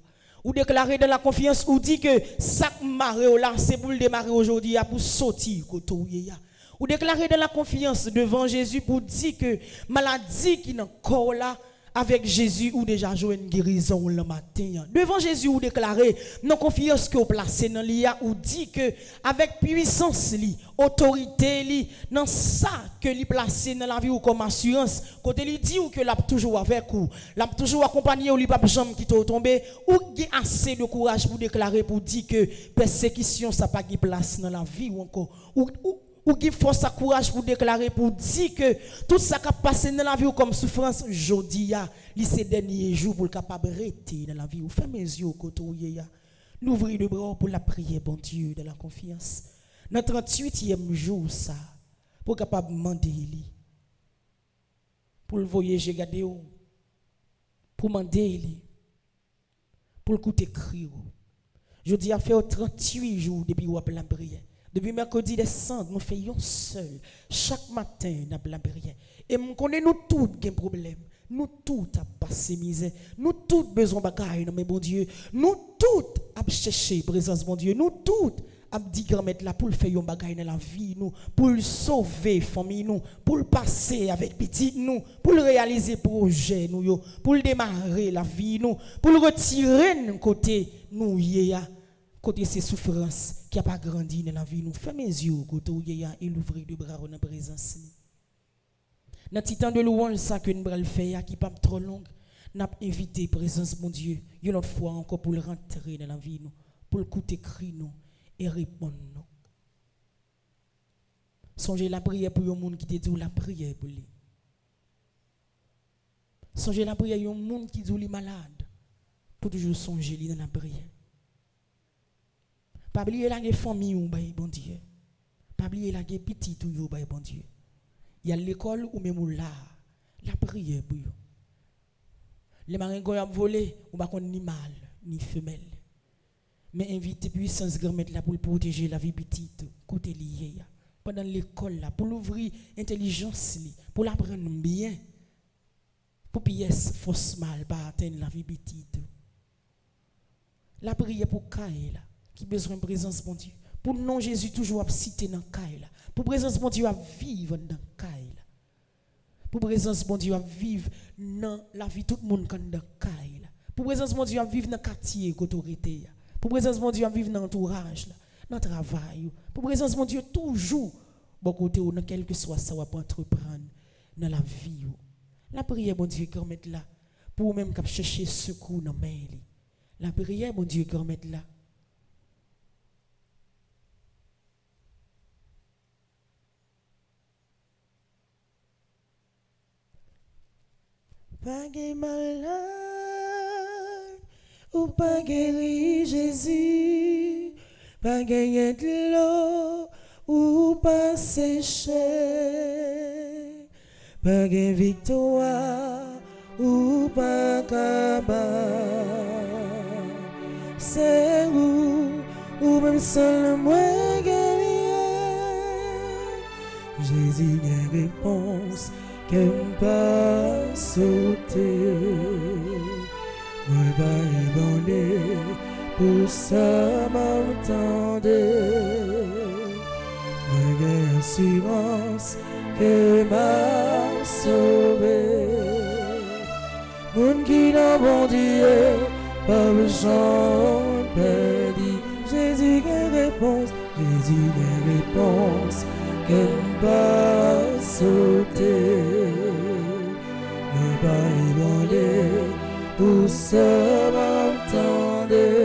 Ou déclarer dans la confiance, ou dit que chaque marée là, c'est pour le démarrer aujourd'hui, pour sortir quand on y est. Ou déclarer dans la confiance devant Jésus pour dire que maladie qui est encore là, avec Jésus ou déjà joué une guérison le matin. Devant Jésus ou déclarer non confiance que vous placez dans l'IA ou dit que avec puissance autorité dans ça que lui placé dans la vie ou comme assurance côté lui dit ou que l'a toujours avec vous, l'a toujours accompagné ou lui pas jamais qui tomber ou qui assez de courage pour déclarer pour dire que persécution ça pas qui place dans la vie ou encore ou qui force à courage pour déclarer, pour dire que tout ça qui a passé dans la vie ou comme souffrance, aujourd'hui, ces derniers jours pour le capable de rester dans la vie. Ou fermez les yeux au côté où il y a. L'ouvrir le bras pour la prière, bon Dieu, de la confiance. Dans le 38e jour, ça, pour capable de demander, pour le voyager, garder, pour demander, pour le écouter crier. Je dis à faire 38 jours depuis que la prière. Depuis mercredi décembre, nous faisons seul. Chaque matin, nous avons la prière. Et nous connaissons nous tous des problèmes. Nous tous avons passé misère. Nous tous besoin de bagaille, mais bon Dieu. Nous tous avons cherché la présence, bon Dieu. Nous tous avons dit qu'on mettre là pour le faire un bagaille dans la vie, nous, pour le sauver, famille, nous, pour le passer avec petit, nous, pour le réaliser projet, nous, pour le démarrer la vie, nous, pour le retirer de côté, nous, côté ces souffrances qui n'a pas grandi dans la vie, nous fermons les yeux côté où il y a et l'ouvrir de bras dans la présence. Dans le temps de louange, ça que nous allons faire, qui n'est pas trop long, nous avons invité la présence de mon Dieu, une autre fois encore pour le rentrer dans la vie, nous, pour le écouter crier nous et répondre nous. Songez la prière pour un monde qui te dit la prière pour lui. Songez la prière pour un monde qui dit qu'il est malade, pour toujours songer dans la prière. Pas oublier la famille ou bon Dieu. Pas oublier la petite ou bon Dieu. Il y a l'école ou même là, la prière pour vous. Les marins ont volé, ou pas ni mâle ni femelle. Mais inviter puissance grand là pour protéger la vie petite, côté lié pendant l'école là pour l'ouvrir intelligence pour l'apprendre bien. Pour pièce force mal pas atteindre la vie petite. La prière pour Kaï là qui besoin de présence mon Dieu. Pour non Jésus toujours à citer dans Kaï là. Pour présence mon Dieu à vivre dans Kaï là. Pour présence mon Dieu à vivre dans la vie tout le monde quand dans Kaï là. Pour présence mon Dieu à vivre dans quartier autorité. Pour présence mon Dieu à vivre dans l'entourage là, dans le travail. Pour présence mon Dieu toujours bon côté ou dans quel que soit ça va entreprendre dans la vie. La prière mon Dieu qu'on mettre là pour même cap chercher secours dans main. La prière mon Dieu qu'on mettre là. Pas de malade ou pas guéri Jésus, pas gagné de l'eau ou pas séché, pas de victoire ou pas cabas, c'est où ou même seul moi guérir. Jésus a réponse que pas sauter. Moi pas ébranlé pour ça m'entendez. Moi j'ai assurance que m'a sauvé. Moun qui n'a bon Dieu, pas besoin de dire. Jésus a réponse, Jésus a réponse, que pas sauter. Moi pas ébranlé, pour ça m'entendez.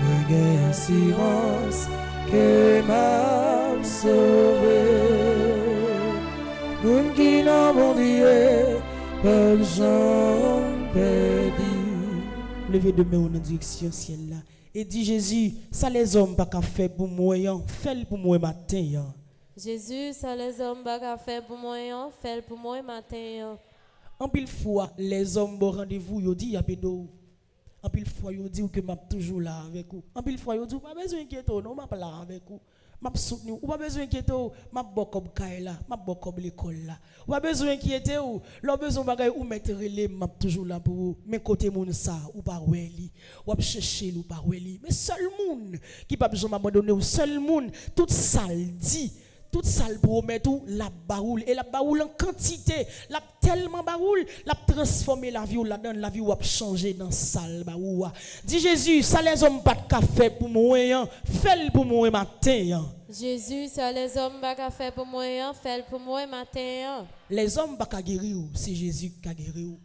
Moi j'ai assurance que m'a sauvé. Moun qui n'a bon Dieu, pas besoin de dire. Levez de main en direction ciel là. Et dit Jésus, ça les hommes pas qu'à faire pour moi, fais pour moi matin. Jésus, ça les hommes pas qu'à faire pour moi, fais pour moi matin. En pile fois, les hommes au rendez-vous, ils disent, en pile fois, ils disent que je suis toujours là avec vous. En pile fois, ils disent, je n'ai pas besoin d'inquiéter, non, je suis là avec vous. Je suis soutenu, je n'ai pas besoin d'inquiéter, je suis comme Kaila, je suis comme l'école là. Je n'ai pas besoin d'inquiéter, je n'ai besoin de mettre relais, je suis toujours là pour vous. Mais côté moun ça, ou pas weli, ou pas chercher, ou pas weli. Mais seul monde qui pas besoin m'abandonner, ou seul monde, tout ça le dit. Tout ça le promet tout la baoule et la baoule en quantité la tellement baoule la transformer la vie ou la donne la vie ou a changer dans salle baoua dit Jésus ça les hommes pas de café pour moi fait pour moi matin. Jésus ça les hommes pas de café pour moi fait pour moi matin. Les hommes pas guérir c'est Jésus qui a guéri.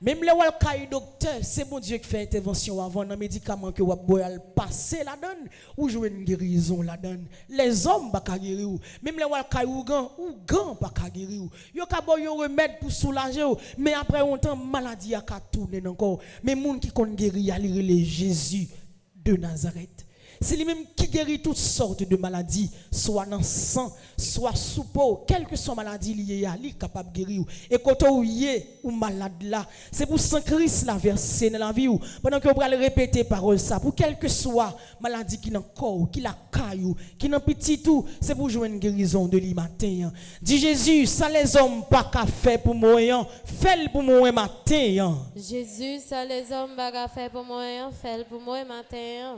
Même les walkai docteur, c'est bon Dieu qui fait intervention avant dans médicament que vous boire passer la donne ou jouer une guérison la donne. Les hommes pas guérir. Même les walkai ou gant pas guérir. Yo ka boy un remède pour soulager mais après un temps maladie a ka tourner encore. Mais moun qui kon guérir a lire Jésus de Nazareth. C'est lui-même qui guérit toutes sortes de maladies, soit dans le sang, soit sous peau, quelle que soit maladie liée à lui, capable de guérir. Et quand vous êtes ou malade là, c'est pour Saint Christ la verser dans la vie. Pendant que vous allez répéter parole ça, pour quelle que soit maladie qui n'a corps, qui la caillou, qui n'a petit tout, c'est pour jouer une guérison de lui matin. Dit Jésus, ça les hommes pas qu'à faire pour moi, fait pour moi matin. Jésus, ça les hommes pas qu'à faire pour moi, fait pour moi matin.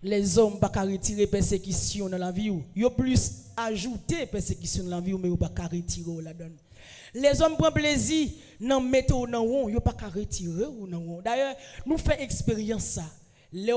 Les hommes pas qu'à retirer persécution dans la vie ou yo plus ajouter persécution dans la vie ou mais yo pas qu'à retirer la donne. Les hommes prennent plaisir dans mettre dans on yo pas qu'à retirer ou non. D'ailleurs nous fait expérience ça. Là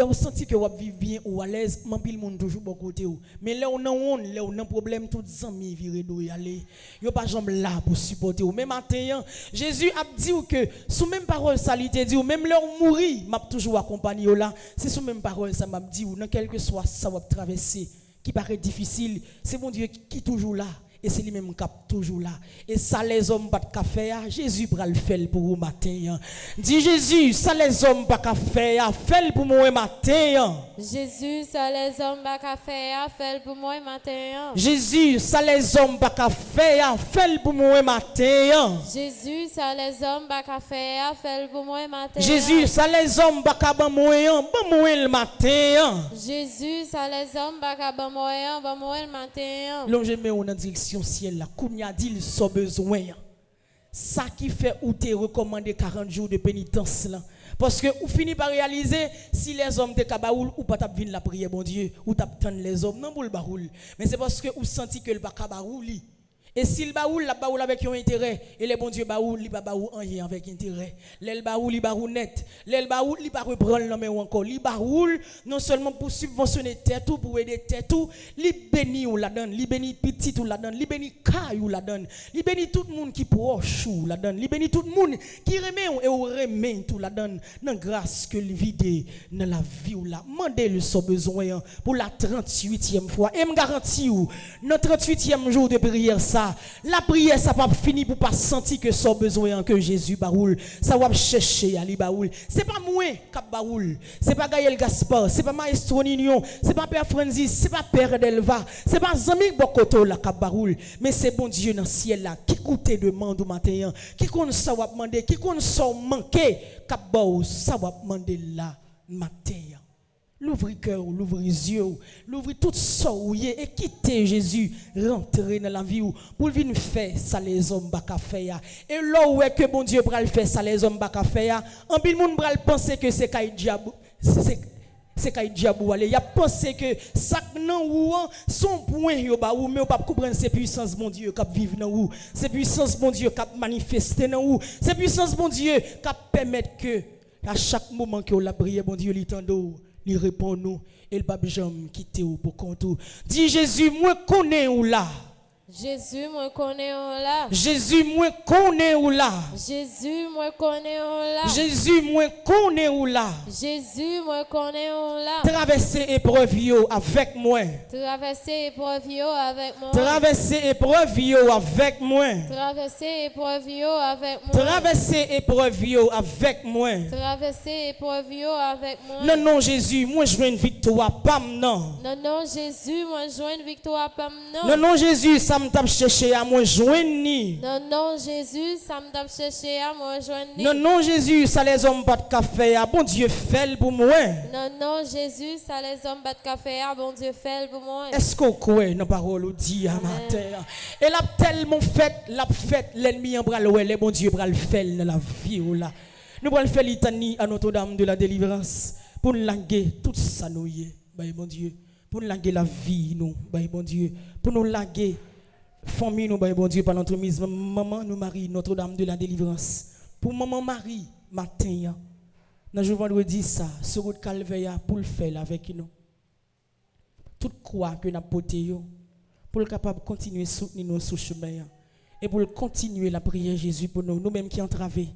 on senti que vous vivez bien ou à l'aise, man pile monde toujours bon côté ou. Mais là on a problème tout amis virer do y aller. Yo pas jambe là pour supporter ou. Même matin Jésus a dit que sous même parole ça lui dit ou même là on mourir, m'a toujours accompagné là. C'est sous même parole ça m'a dit ou dans quelque soit ça va traverser qui paraît difficile, c'est mon Dieu qui toujours là. Et c'est lui-même qui est toujours là. Et ça, les hommes pas de café, Jésus va le faire pour vous matin. Dis Jésus, ça, les hommes pas de café, fait pour moi matin. Jésus, ça, les hommes pas de café, fait pour moi matin. Jésus, ça, les hommes pas de café, fait pour moi matin. Jésus, ça, les hommes pas de café, fait pour moi matin. Jésus, ça, les hommes pas de moi le matin. Jésus, ça, les hommes pas de moi le matin. L'on je mets en direction ciel là, kounya dit il so besoin. Ça qui fait ou te recommander 40 jours de pénitence là. Parce que ou finit par réaliser si les hommes te kabaoul ou pas t'a venir la prière bon Dieu ou t'a tendre les hommes non pour le baoul. Mais c'est parce que ou senti que le pas kabaouli. Et s'il baoul la baoul avec un intérêt et les bon Dieu baoul il pas baoul rien avec intérêt. L'el baoul il baoul net. L'el baoul il pas reprendre non mais encore il baoul non seulement pour subventionner tête ou pour aider tête ou li béni ou la donne, li béni petit ou la donne, li béni caille ou la donne, li béni tout le monde qui proche ou la donne, li béni tout le monde qui remet et ou remet tout la donne dans grâce que le vide dans la vie ou la mandez le son besoin pour la 38e fois et me garantis ou dans 38e jour de prière ça la prière ça pas fini pour pas sentir que son besoin que Jésus baoul ça va chercher à li baoul c'est pas moi qui baoul c'est pas Gaël Gaspard c'est pas Maestro Nignon c'est pas Père Francis c'est pas Père Delva c'est pas Zami Bokoto la qui baoul mais c'est bon Dieu dans ciel là qui coûte demande au matin qui connaît ça va demander qui connaît ça manquer qui baoul ça va demander là matin L'ouvrir cœur, l'ouvrir les yeux, l'ouvrir tout ça et quitter Jésus, rentrer dans la vie pour venir faire ça les hommes baka faire. Et là où est que bon Dieu pral faire ça les hommes baka faire, en pile monde pral penser que c'est kay diable, c'est kay diable aller. Il a pensé que ça nan ou son point yo ba ou mais pas comprendre ces puissances bon Dieu qui vivent dans ou, ces puissances bon Dieu qui manifester dans ou, ces puissances bon Dieu qui permettent que à chaque moment que la prière bon Dieu l'entend. Il répond nous et le pape Jean quitte ou pour compte. Dis Jésus, moi connais ou là. Jésus, moi connais on là. Jésus, moi connais ou là. Jésus, moi connais on là. Jésus, moi connais ou là. Jésus, moi connais on là. Traverser épreuve yo avec moi. Traverser épreuve yo avec moi. Traverser épreuve yo avec moi. Traverser épreuve yo avec moi. Traverser épreuve yo avec moi. Traverser épreuve yo avec moi. Non non Jésus, moi je veux une victoire pas non. Non non Jésus, moi je veux une victoire pas non. Non non Jésus, ça me tape chercher à moi joindre ni. Non non Jésus, ça me tape chercher à moi joindre ni. Non non Jésus, ça les hommes pas de café, bon Dieu fait pour moi. Non non Jésus, ça les hommes pas de café, bon Dieu fait pour moi. Est-ce qu'on croit dans parole ou dit à matin? Et là tellement fait l'ennemi en bras le bon Dieu bras le fait dans la vie ou là. Nous allons faire litanie à Notre-Dame de la délivrance pour nous laguer tout ça nous y est, bon Dieu, pour nous laguer la vie nous, bon Dieu, pour nous laguer famille nous, bon Dieu, par notre mise maman nous Marie Notre-Dame de la délivrance. Pour maman Marie matin, dans le vendredi ça, sur route Calvaire pour le faire avec nous. Toute croix que nous avons portée pour le capable de continuer à soutenir nous sur le chemin et pour continuer la prière Jésus pour nous, nous-mêmes qui entravés,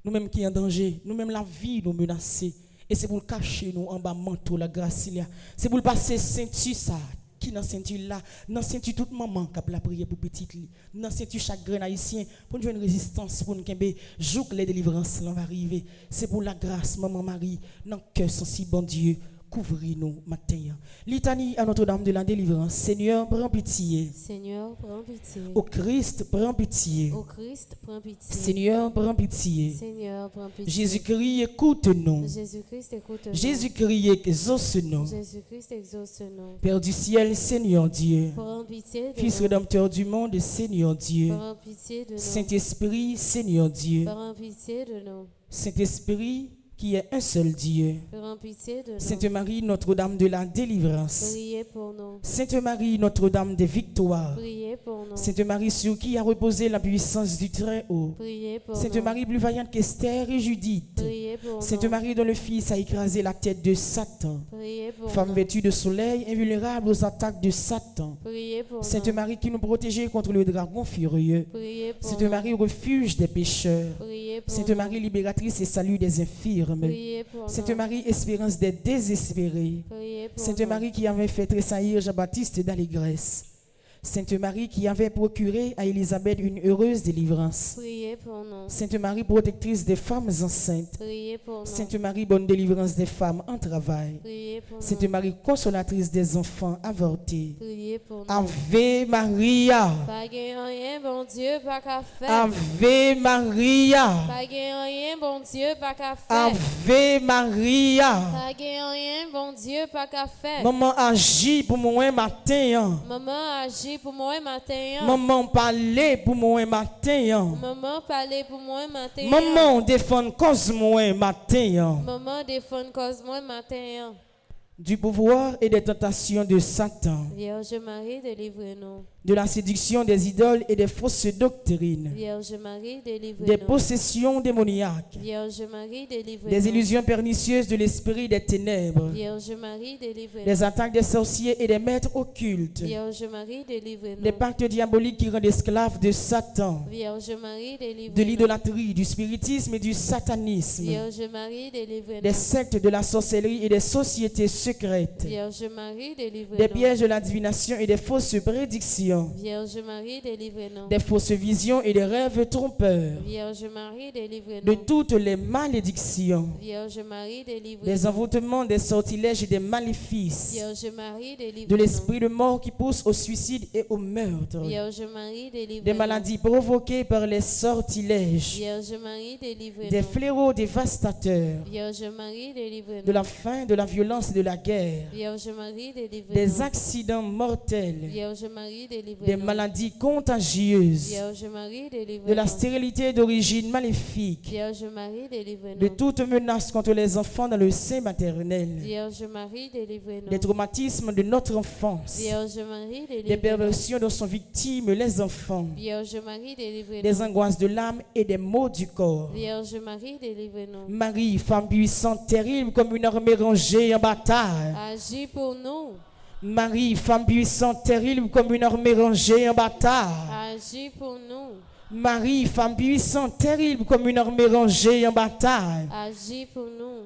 nous-mêmes qui en danger, nous-mêmes la vie nous menacée. Et c'est pour cacher nous en bas manteau la grâce il y a. C'est pour passer ceinture ça qui dans ceinture là, dans ceinture toute maman qui a la prière pour petite li. Dans ceinture chaque grain haïtien pour nous une résistance pour nous kembe jour que les délivrances va arriver. C'est pour la grâce maman Marie dans cœur sensible bon Dieu. Couvrez-nous matin. Litanie à Notre-Dame de la délivrance. Seigneur, prends pitié. Seigneur, prends pitié. Au Christ, prends pitié. Au Christ, prends pitié. Seigneur, prends pitié. Seigneur, prends pitié. Jésus-Christ, écoute-nous. Jésus-Christ, écoute-nous. Jésus-Christ, exauce-nous. Jésus-Christ, exauce-nous. Père du ciel, Seigneur Dieu. Prends pitié de Fils nous. rédempteur du monde, Seigneur Dieu. Prends pitié de nous. Saint-Esprit, Seigneur Dieu. Prends pitié de nous. Saint-Esprit, qui est un seul Dieu. Prends pitié de nous. Sainte Marie, Notre-Dame de la délivrance. Priez pour nous. Sainte Marie, Notre-Dame des victoires. Priez pour nous. Sainte Marie, sur qui a reposé la puissance du Très-Haut. Priez pour Sainte nous. Marie, plus vaillante qu'Esther et Judith. Priez pour Sainte nous. Marie, dont le Fils a écrasé la tête de Satan. Priez pour Femme nous. vêtue de soleil, invulnérable aux attaques de Satan. Priez pour Sainte nous. Marie, qui nous protégeait contre le dragon furieux. Priez pour Sainte nous. Marie, refuge des pécheurs. Priez pour Sainte nous. Marie, libératrice et salut des infirmes. Priez pour nous. Sainte Marie, espérance des désespérés. Priez pour Sainte nous. Marie qui avait fait tressaillir Jean-Baptiste d'allégresse. Sainte Marie qui avait procuré à Élisabeth une heureuse délivrance. Priez pour nous. Sainte Marie, protectrice des femmes enceintes. Priez pour nous. Sainte Marie, bonne délivrance des femmes en travail. Priez pour Sainte nous. Marie, consolatrice des enfants avortés. Priez pour nous. Ave Maria. Pas gain rien, bon Dieu, pas qu'à faire. Ave Maria. Pas gain rien, bon Dieu, pas qu'à faire. Ave Maria. Pas gain rien, bon Dieu, pas qu'à faire. Maman agit pour moi matin. Maman agit pour moi matin. Maman parler pour moi matin. Maman parler pour moi matin. Maman défend cause moi matin. Maman défend cause moi matin. Du pouvoir et des tentations de Satan, Vierge Marie, délivre-nous. de la séduction des idoles et des fausses doctrines, Vierge Marie, délivre-nous. des possessions démoniaques, Vierge Marie, délivre-nous. des illusions pernicieuses de l'esprit des ténèbres, Vierge Marie, délivre-nous. des attaques des sorciers et des maîtres occultes, Vierge Marie, délivre-nous. des pactes diaboliques qui rendent esclaves de Satan, Vierge Marie, délivre-nous. de l'idolâtrie, du spiritisme et du satanisme, Vierge Marie, délivre-nous. des sectes de la sorcellerie et des sociétés secrètes, Vierge Marie, délivre-nous. des pièges de la divination et des fausses prédictions, séductions, Vierge Marie, délivrez-nous. des fausses visions et des rêves trompeurs, Vierge Marie, de délivrez-nous. toutes les malédictions, Vierge Marie, des délivrez-nous. envoûtements, des sortilèges et des maléfices, Vierge Marie, de délivrez-nous. l'esprit de mort qui pousse au suicide et au meurtre, Vierge Marie, des délivrez-nous. maladies provoquées par les sortilèges, Vierge Marie, délivrez-nous. des fléaux dévastateurs, Vierge Marie, de délivrez-nous. la faim, de la violence et de la guerre, Vierge Marie, délivrez-nous. des accidents mortels, Vierge Marie, des délivrez-nous. maladies contagieuses, Vierge Marie, de la délivrez-nous. stérilité d'origine maléfique, Vierge Marie, de délivrez-nous. toute menace contre les enfants dans le sein maternel, Vierge Marie, délivrez-nous. des traumatismes de notre enfance, Vierge Marie, des délivrez-nous. perversions dont sont victimes les enfants, Vierge Marie, délivrez-nous. des angoisses de l'âme et des maux du corps. Vierge Marie, délivrez-nous. Marie, femme puissante, terrible comme une armée rangée en bataille. Agis pour nous. Marie, femme puissante, terrible comme une armée rangée en bataille. Agis pour nous. Marie, femme puissante, terrible comme une armée rangée en bataille. Agis pour nous.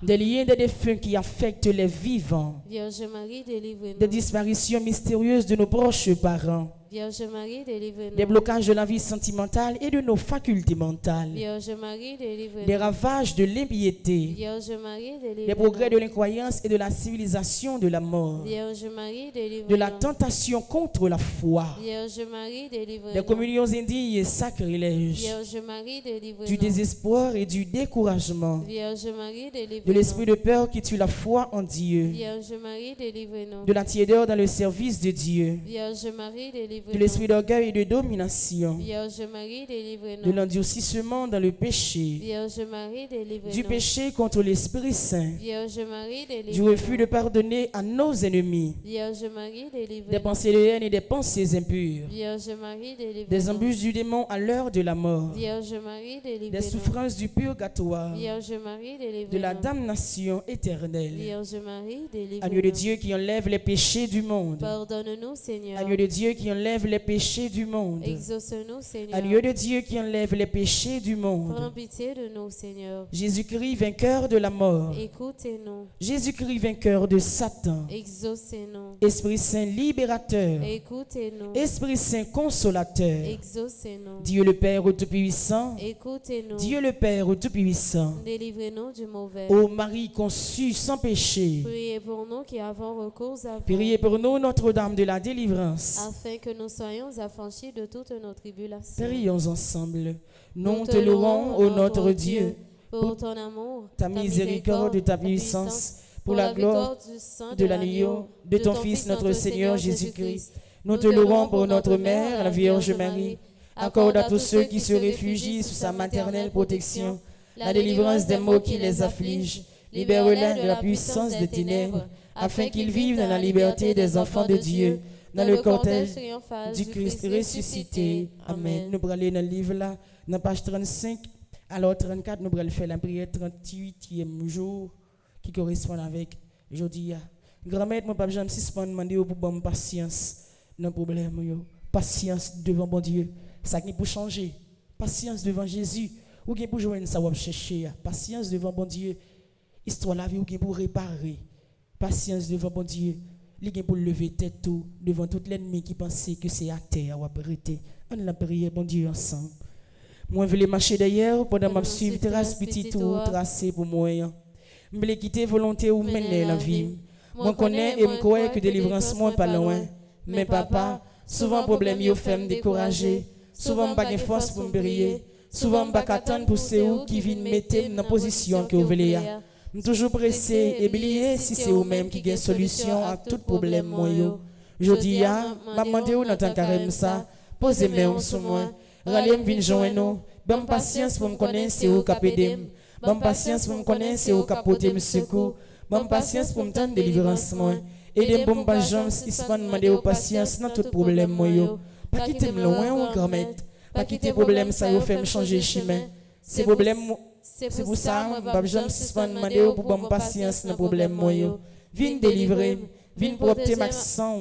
Des liens des défunts qui affectent les vivants. Vierge Marie, Des délivrez-nous. disparitions mystérieuses de nos proches parents. Vierge Marie, Des délivrez-nous. blocages de la vie sentimentale et de nos facultés mentales. Vierge Marie, Des délivrez-nous. ravages de l'impiété. Vierge Marie, Des progrès de délivrez-nous. l'incroyance et de la civilisation de la mort. Vierge Marie, De la délivrez-nous. tentation contre la foi. Vierge Marie, Des délivrez-nous. communions indignes et sacrilèges. Vierge Marie, Du délivrez-nous. désespoir et du découragement. Vierge Marie, De l'esprit délivrez-nous. de peur qui tue la foi en Dieu. Vierge Marie, délivrez-nous. De la tiédeur dans le service de Dieu. Vierge Marie, De délivrez-nous. l'esprit d'orgueil et de domination. Vierge Marie, De délivrez-nous. l'endurcissement dans le péché. Vierge Marie, Du délivrez-nous. péché contre l'Esprit Saint. Vierge Marie, Du délivrez-nous. refus de pardonner à nos ennemis. Vierge Marie, Des délivrez-nous. pensées de haine et des pensées impures. Vierge Marie, Des délivrez-nous. embûches du démon à l'heure de la mort. Vierge Marie, Des délivrez-nous. souffrances du purgatoire. Vierge Marie, De la délivrez-nous. damnation éternelle. Vierge Marie, Agneau de délivrez-nous. Dieu qui enlève les péchés du monde. Pardonne-nous, Seigneur. Agneau de Dieu qui enlève les péchés du monde. Exauce-nous, Seigneur. Agneau de Dieu qui enlève les péchés du Prends monde. pitié de nous, Seigneur. Jésus-Christ vainqueur de la mort. Écoutez-nous. Jésus-Christ vainqueur de Satan. Exaucez-nous. Esprit Saint libérateur. Écoutez-nous. Esprit Saint consolateur. Exaucez-nous. Dieu le Père Tout-Puissant. Écoutez-nous. Dieu le Père Tout-Puissant. Délivrez-nous du mauvais. Ô Marie conçue sans péché. Priez pour nous qui avons recours à vous, Priez pour nous, Notre-Dame de la délivrance. afin que nous soyons affranchis de toutes nos tribulations. Prions ensemble. Nous te louons, ô notre Dieu, pour ton amour, ta miséricorde et ta puissance, pour la gloire du sang de l'agneau de ton Fils, notre Seigneur Jésus-Christ. Nous te louons pour notre Mère, la Vierge Marie. Accorde à tous ceux qui se réfugient sous sa maternelle protection la délivrance des maux qui les affligent. Libère-les de la puissance des ténèbres, afin qu'ils vivent dans la liberté des enfants de Dieu, dans le cortège triomphal du Christ ressuscité. Amen. Nous allons aller dans le livre là, dans la page 35, alors 34, nous allons faire la prière 38e jour qui correspond avec jeudi. Grand-mère, mon papa, j'aime suspendre demander pour bonne patience dans le problème. Patience devant bon Dieu. Ça qui pour changer. Patience devant Jésus. Ou qui pour joindre ça, ou chercher. Patience devant bon Dieu. Histoire la vie, ou qui pour réparer. Patience devant bon Dieu. Li gen pour lever tête tout devant tout l'ennemi qui pensait que c'est à terre ou à arrêter. On la prière bon Dieu ensemble. Moi je voulais marcher d'ailleurs pendant ma suivre trace petit tour tracé pour moi. Je voulais quitter volonté ou mener la vie. Moi connais et me crois que délivrance moi pas loin. Mais papa, souvent problème yo fait me décourager. Souvent pas de force pour me briller. Souvent pas attendre pour ceux qui viennent mettre dans position que vous voulez. Toujours pressé et oublié si c'est vous-même qui gagne solution à tout problème moi yo. Jodi a, m'a demandé ou dans tant carême ça, posez main sur moi. Râler me vinn joindre nous. Bonne patience pour me connaître c'est où cap aider. Bonne patience pour me connaître c'est où cap porter me secours. Bonne patience pour me tendre délivrance moi. Aidez pour me pas jamais suspend demander aux patience dans tout problème moi yo. Pas quitter me loin ou grand-mère. Pas quitter problème ça yo fait me changer chemin. C'est problème c'est pour ça, je ne suis pas demandé pour bonne patience dans le problème. Viens délivrer, viens porter ma sang,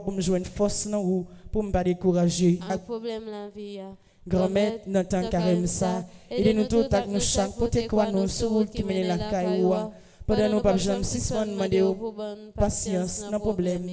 pour me joindre force ou pour me pas décourager. Un problème la vie. Grand-mère, dans temps carême ça, aidez-nous tous à nous chaque côté quoi nous sur route qui mène la cailloua. Pendant nous pas je ne suis pas demandé pour patience dans le problème.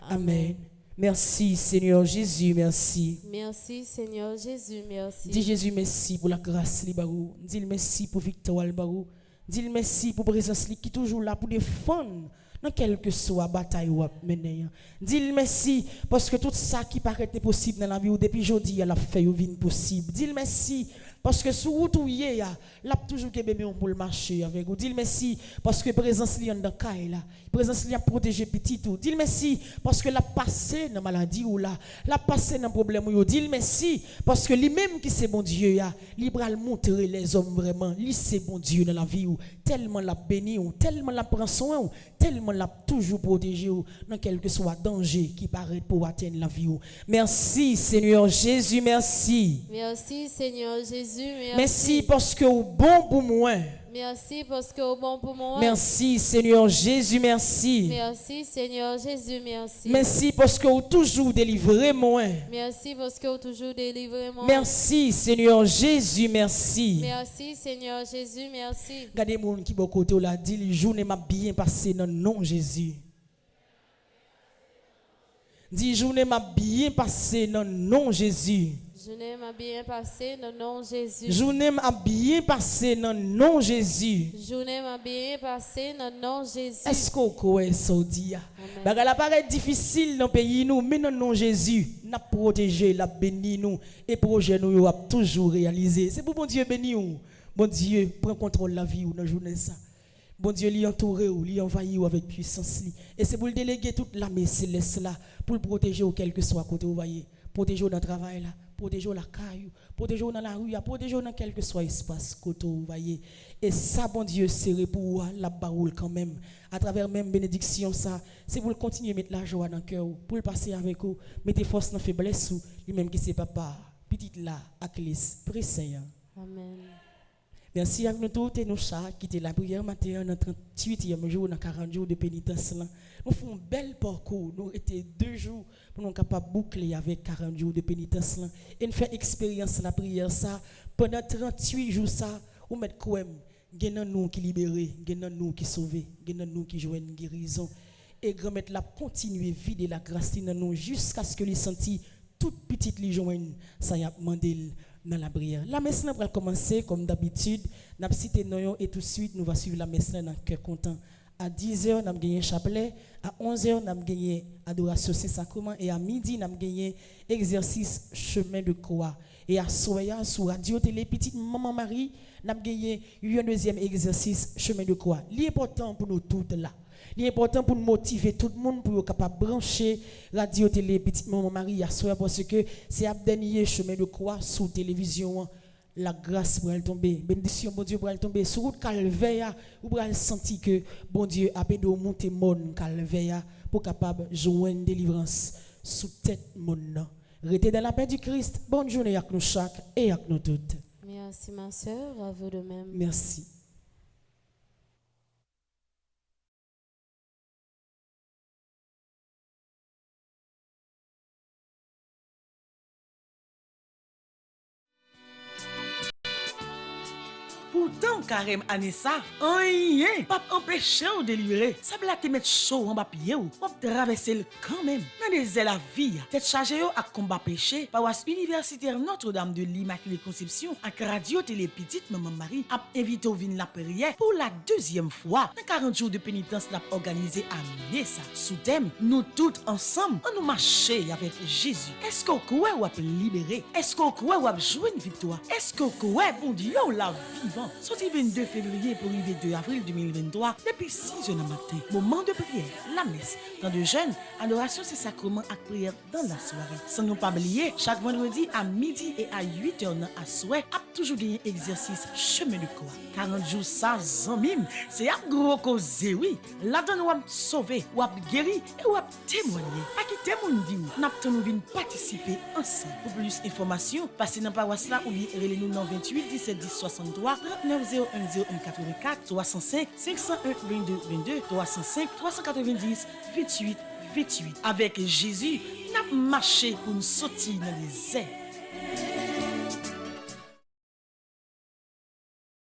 Amen. Merci Seigneur Jésus, merci. Merci Seigneur Jésus, merci. Dis Jésus merci pour la grâce li barou. Dis merci pour victoire li barou. Dis merci pour présence li qui toujours là pour défendre dans quelle que soit bataille ou mener. Dis merci parce que tout ça qui paraît impossible dans la vie ou depuis aujourd'hui elle a fait ou vin possible. Dis merci parce que sur route où y a l'a toujours que bébé pour le marcher avec vous. Dis merci parce que présence li dans caille là. Présence li a protégé petit tout. Dis merci parce que l'a passé dans maladie ou là, l'a passé dans problème ou. Dis merci parce que lui même qui c'est bon Dieu ya, li bral montrer les hommes vraiment, lui c'est bon Dieu dans la vie ou tellement l'a béni ou tellement l'a prend soin ou tellement l'a toujours protégé ou dans quel que soit danger qui paraît pour atteindre la vie ou. Merci Seigneur Jésus, merci. Merci Seigneur Jésus, merci. Merci parce que au bon pour moi. Merci parce que au bon pour moi. Merci Seigneur Jésus, merci. Merci Seigneur Jésus, merci. Merci parce que vous toujours délivré moi. Merci parce que vous toujours délivré moi. Merci Seigneur Jésus, merci. Merci Seigneur Jésus, merci. Regardez mon qui bon côté là dit le journée m'a bien passé dans le nom Jésus. Dis journée m'a bien passé dans le nom Jésus. Journée m'a bien passé dans le nom Jésus. Journée m'a bien passé dans le nom Jésus. Journée m'a bien passé dans le nom Jésus. Est-ce qu'on connaît ça dit? Bagala paraît difficile dans le pays nous, mais dans le nom Jésus, n'a protégé, la béni nous et projet nous a toujours réalisé. C'est pour bon Dieu béni nous. Bon Dieu prend contrôle la vie ou dans journée ça. Bon Dieu lui entouré ou lui envahi ou avec puissance li. Et c'est pour le déléguer toute l'armée céleste là pour le protéger ou quel que soit côté vous voyez. Protéger dans le travail là, protéger la caille, protéger dans la rue, protéger dans quel que soit espace côté vous voyez. Et ça bon Dieu c'est pour la baroule quand même. À travers même bénédiction ça, c'est pour continuer à mettre la joie dans le cœur pour le passer avec vous, mettre force dans faiblesse ou lui même qui c'est papa, petite là, Aklis, pressé. Amen. Merci à nous tous et nous chats qui étaient la prière matin dans 38e jour, dans 40 jours de pénitence. Nous faisons un bel parcours. Nous étions 2 jours pour nous capables de boucler avec 40 jours de pénitence. Et nous faisons expérience la prière ça. Pendant 38 jours, ça, nous mettons quoi même. Il y a nous qui libérés, il y a nous qui sauvés, il y a nous qui jouent une guérison. Et grand-mère l'a continué à vider la grâce dans nous jusqu'à ce que les senti toute petite les joigne. Ça y a demandé dans la prière. La messe va commencer comme d'habitude. Nous avons cité nous et tout de suite nous allons suivre la messe dans cœur content. À 10h, nous avons gagné chapelet. À 11h, nous avons gagné adoration Saint-Sacrement. Et à midi, nous avons gagné exercice chemin de croix. Et à Soya, sur Radio Télé, petite Maman Marie, nous avons gagné un deuxième exercice chemin de croix. L'important pour nous toutes là. L'important pour nous motiver tout le monde pour être capable de brancher Radio Télé petite Maman Marie à Soya parce que c'est un dernier chemin de croix sous télévision. La grâce pour elle tomber, bénédiction bon Dieu pour elle tomber sur route calvaire ou pour elle sentir que bon Dieu a pédé au monter mon calvaire pour capable joindre délivrance sous tête mon. Restez dans la paix du Christ. Bonne journée avec nous chaque et avec nous toutes. Merci ma sœur, à vous de même. Merci. Pourtant, carême Anessa, rien, pas empêcher de délivrer. Ça peut te mettre chaud en bas pied ou traverser le quand même. Dans des la vie, tête chargée à combat péché, paroisse universitaire Notre-Dame de l'Immaculée Conception, avec Radio Télé Petite Maman Marie, a invité au vin la prière pour la 2e fois. Dans 40 jours de pénitence, l'a organisé à Nessa. Sous thème, nous toutes ensemble, on nous marcher avec Jésus. Est-ce qu'on croit ou a libéré? Est-ce qu'on croit ou a joué une victoire? Est-ce qu'on croit, bon Dieu, la vivant? Sorti 22 février pour arriver 2 avril 2023, depuis 6h du matin. Moment de prière, la messe, temps de jeûne, adoration c'est sacrement à prière dans la soirée. Sans nous pas oublier, chaque vendredi à midi et à 8h à soir, a toujours gagné exercice chemin de croix. 40 jours ça, mime, c'est un gros cause, oui. Là-dedans, nous avons sauvé, ou avons guéri et ou avons témoigné. À qui témoigne dit, nous avons participer ensemble. Pour plus d'informations, passez dans la paroisse là ou bien relez-nous dans 28 17 10 63 39 01 01 84 305 501 22 22 305 390 28 28. Avec Jésus, nous avons marché pour nous sortir dans les airs.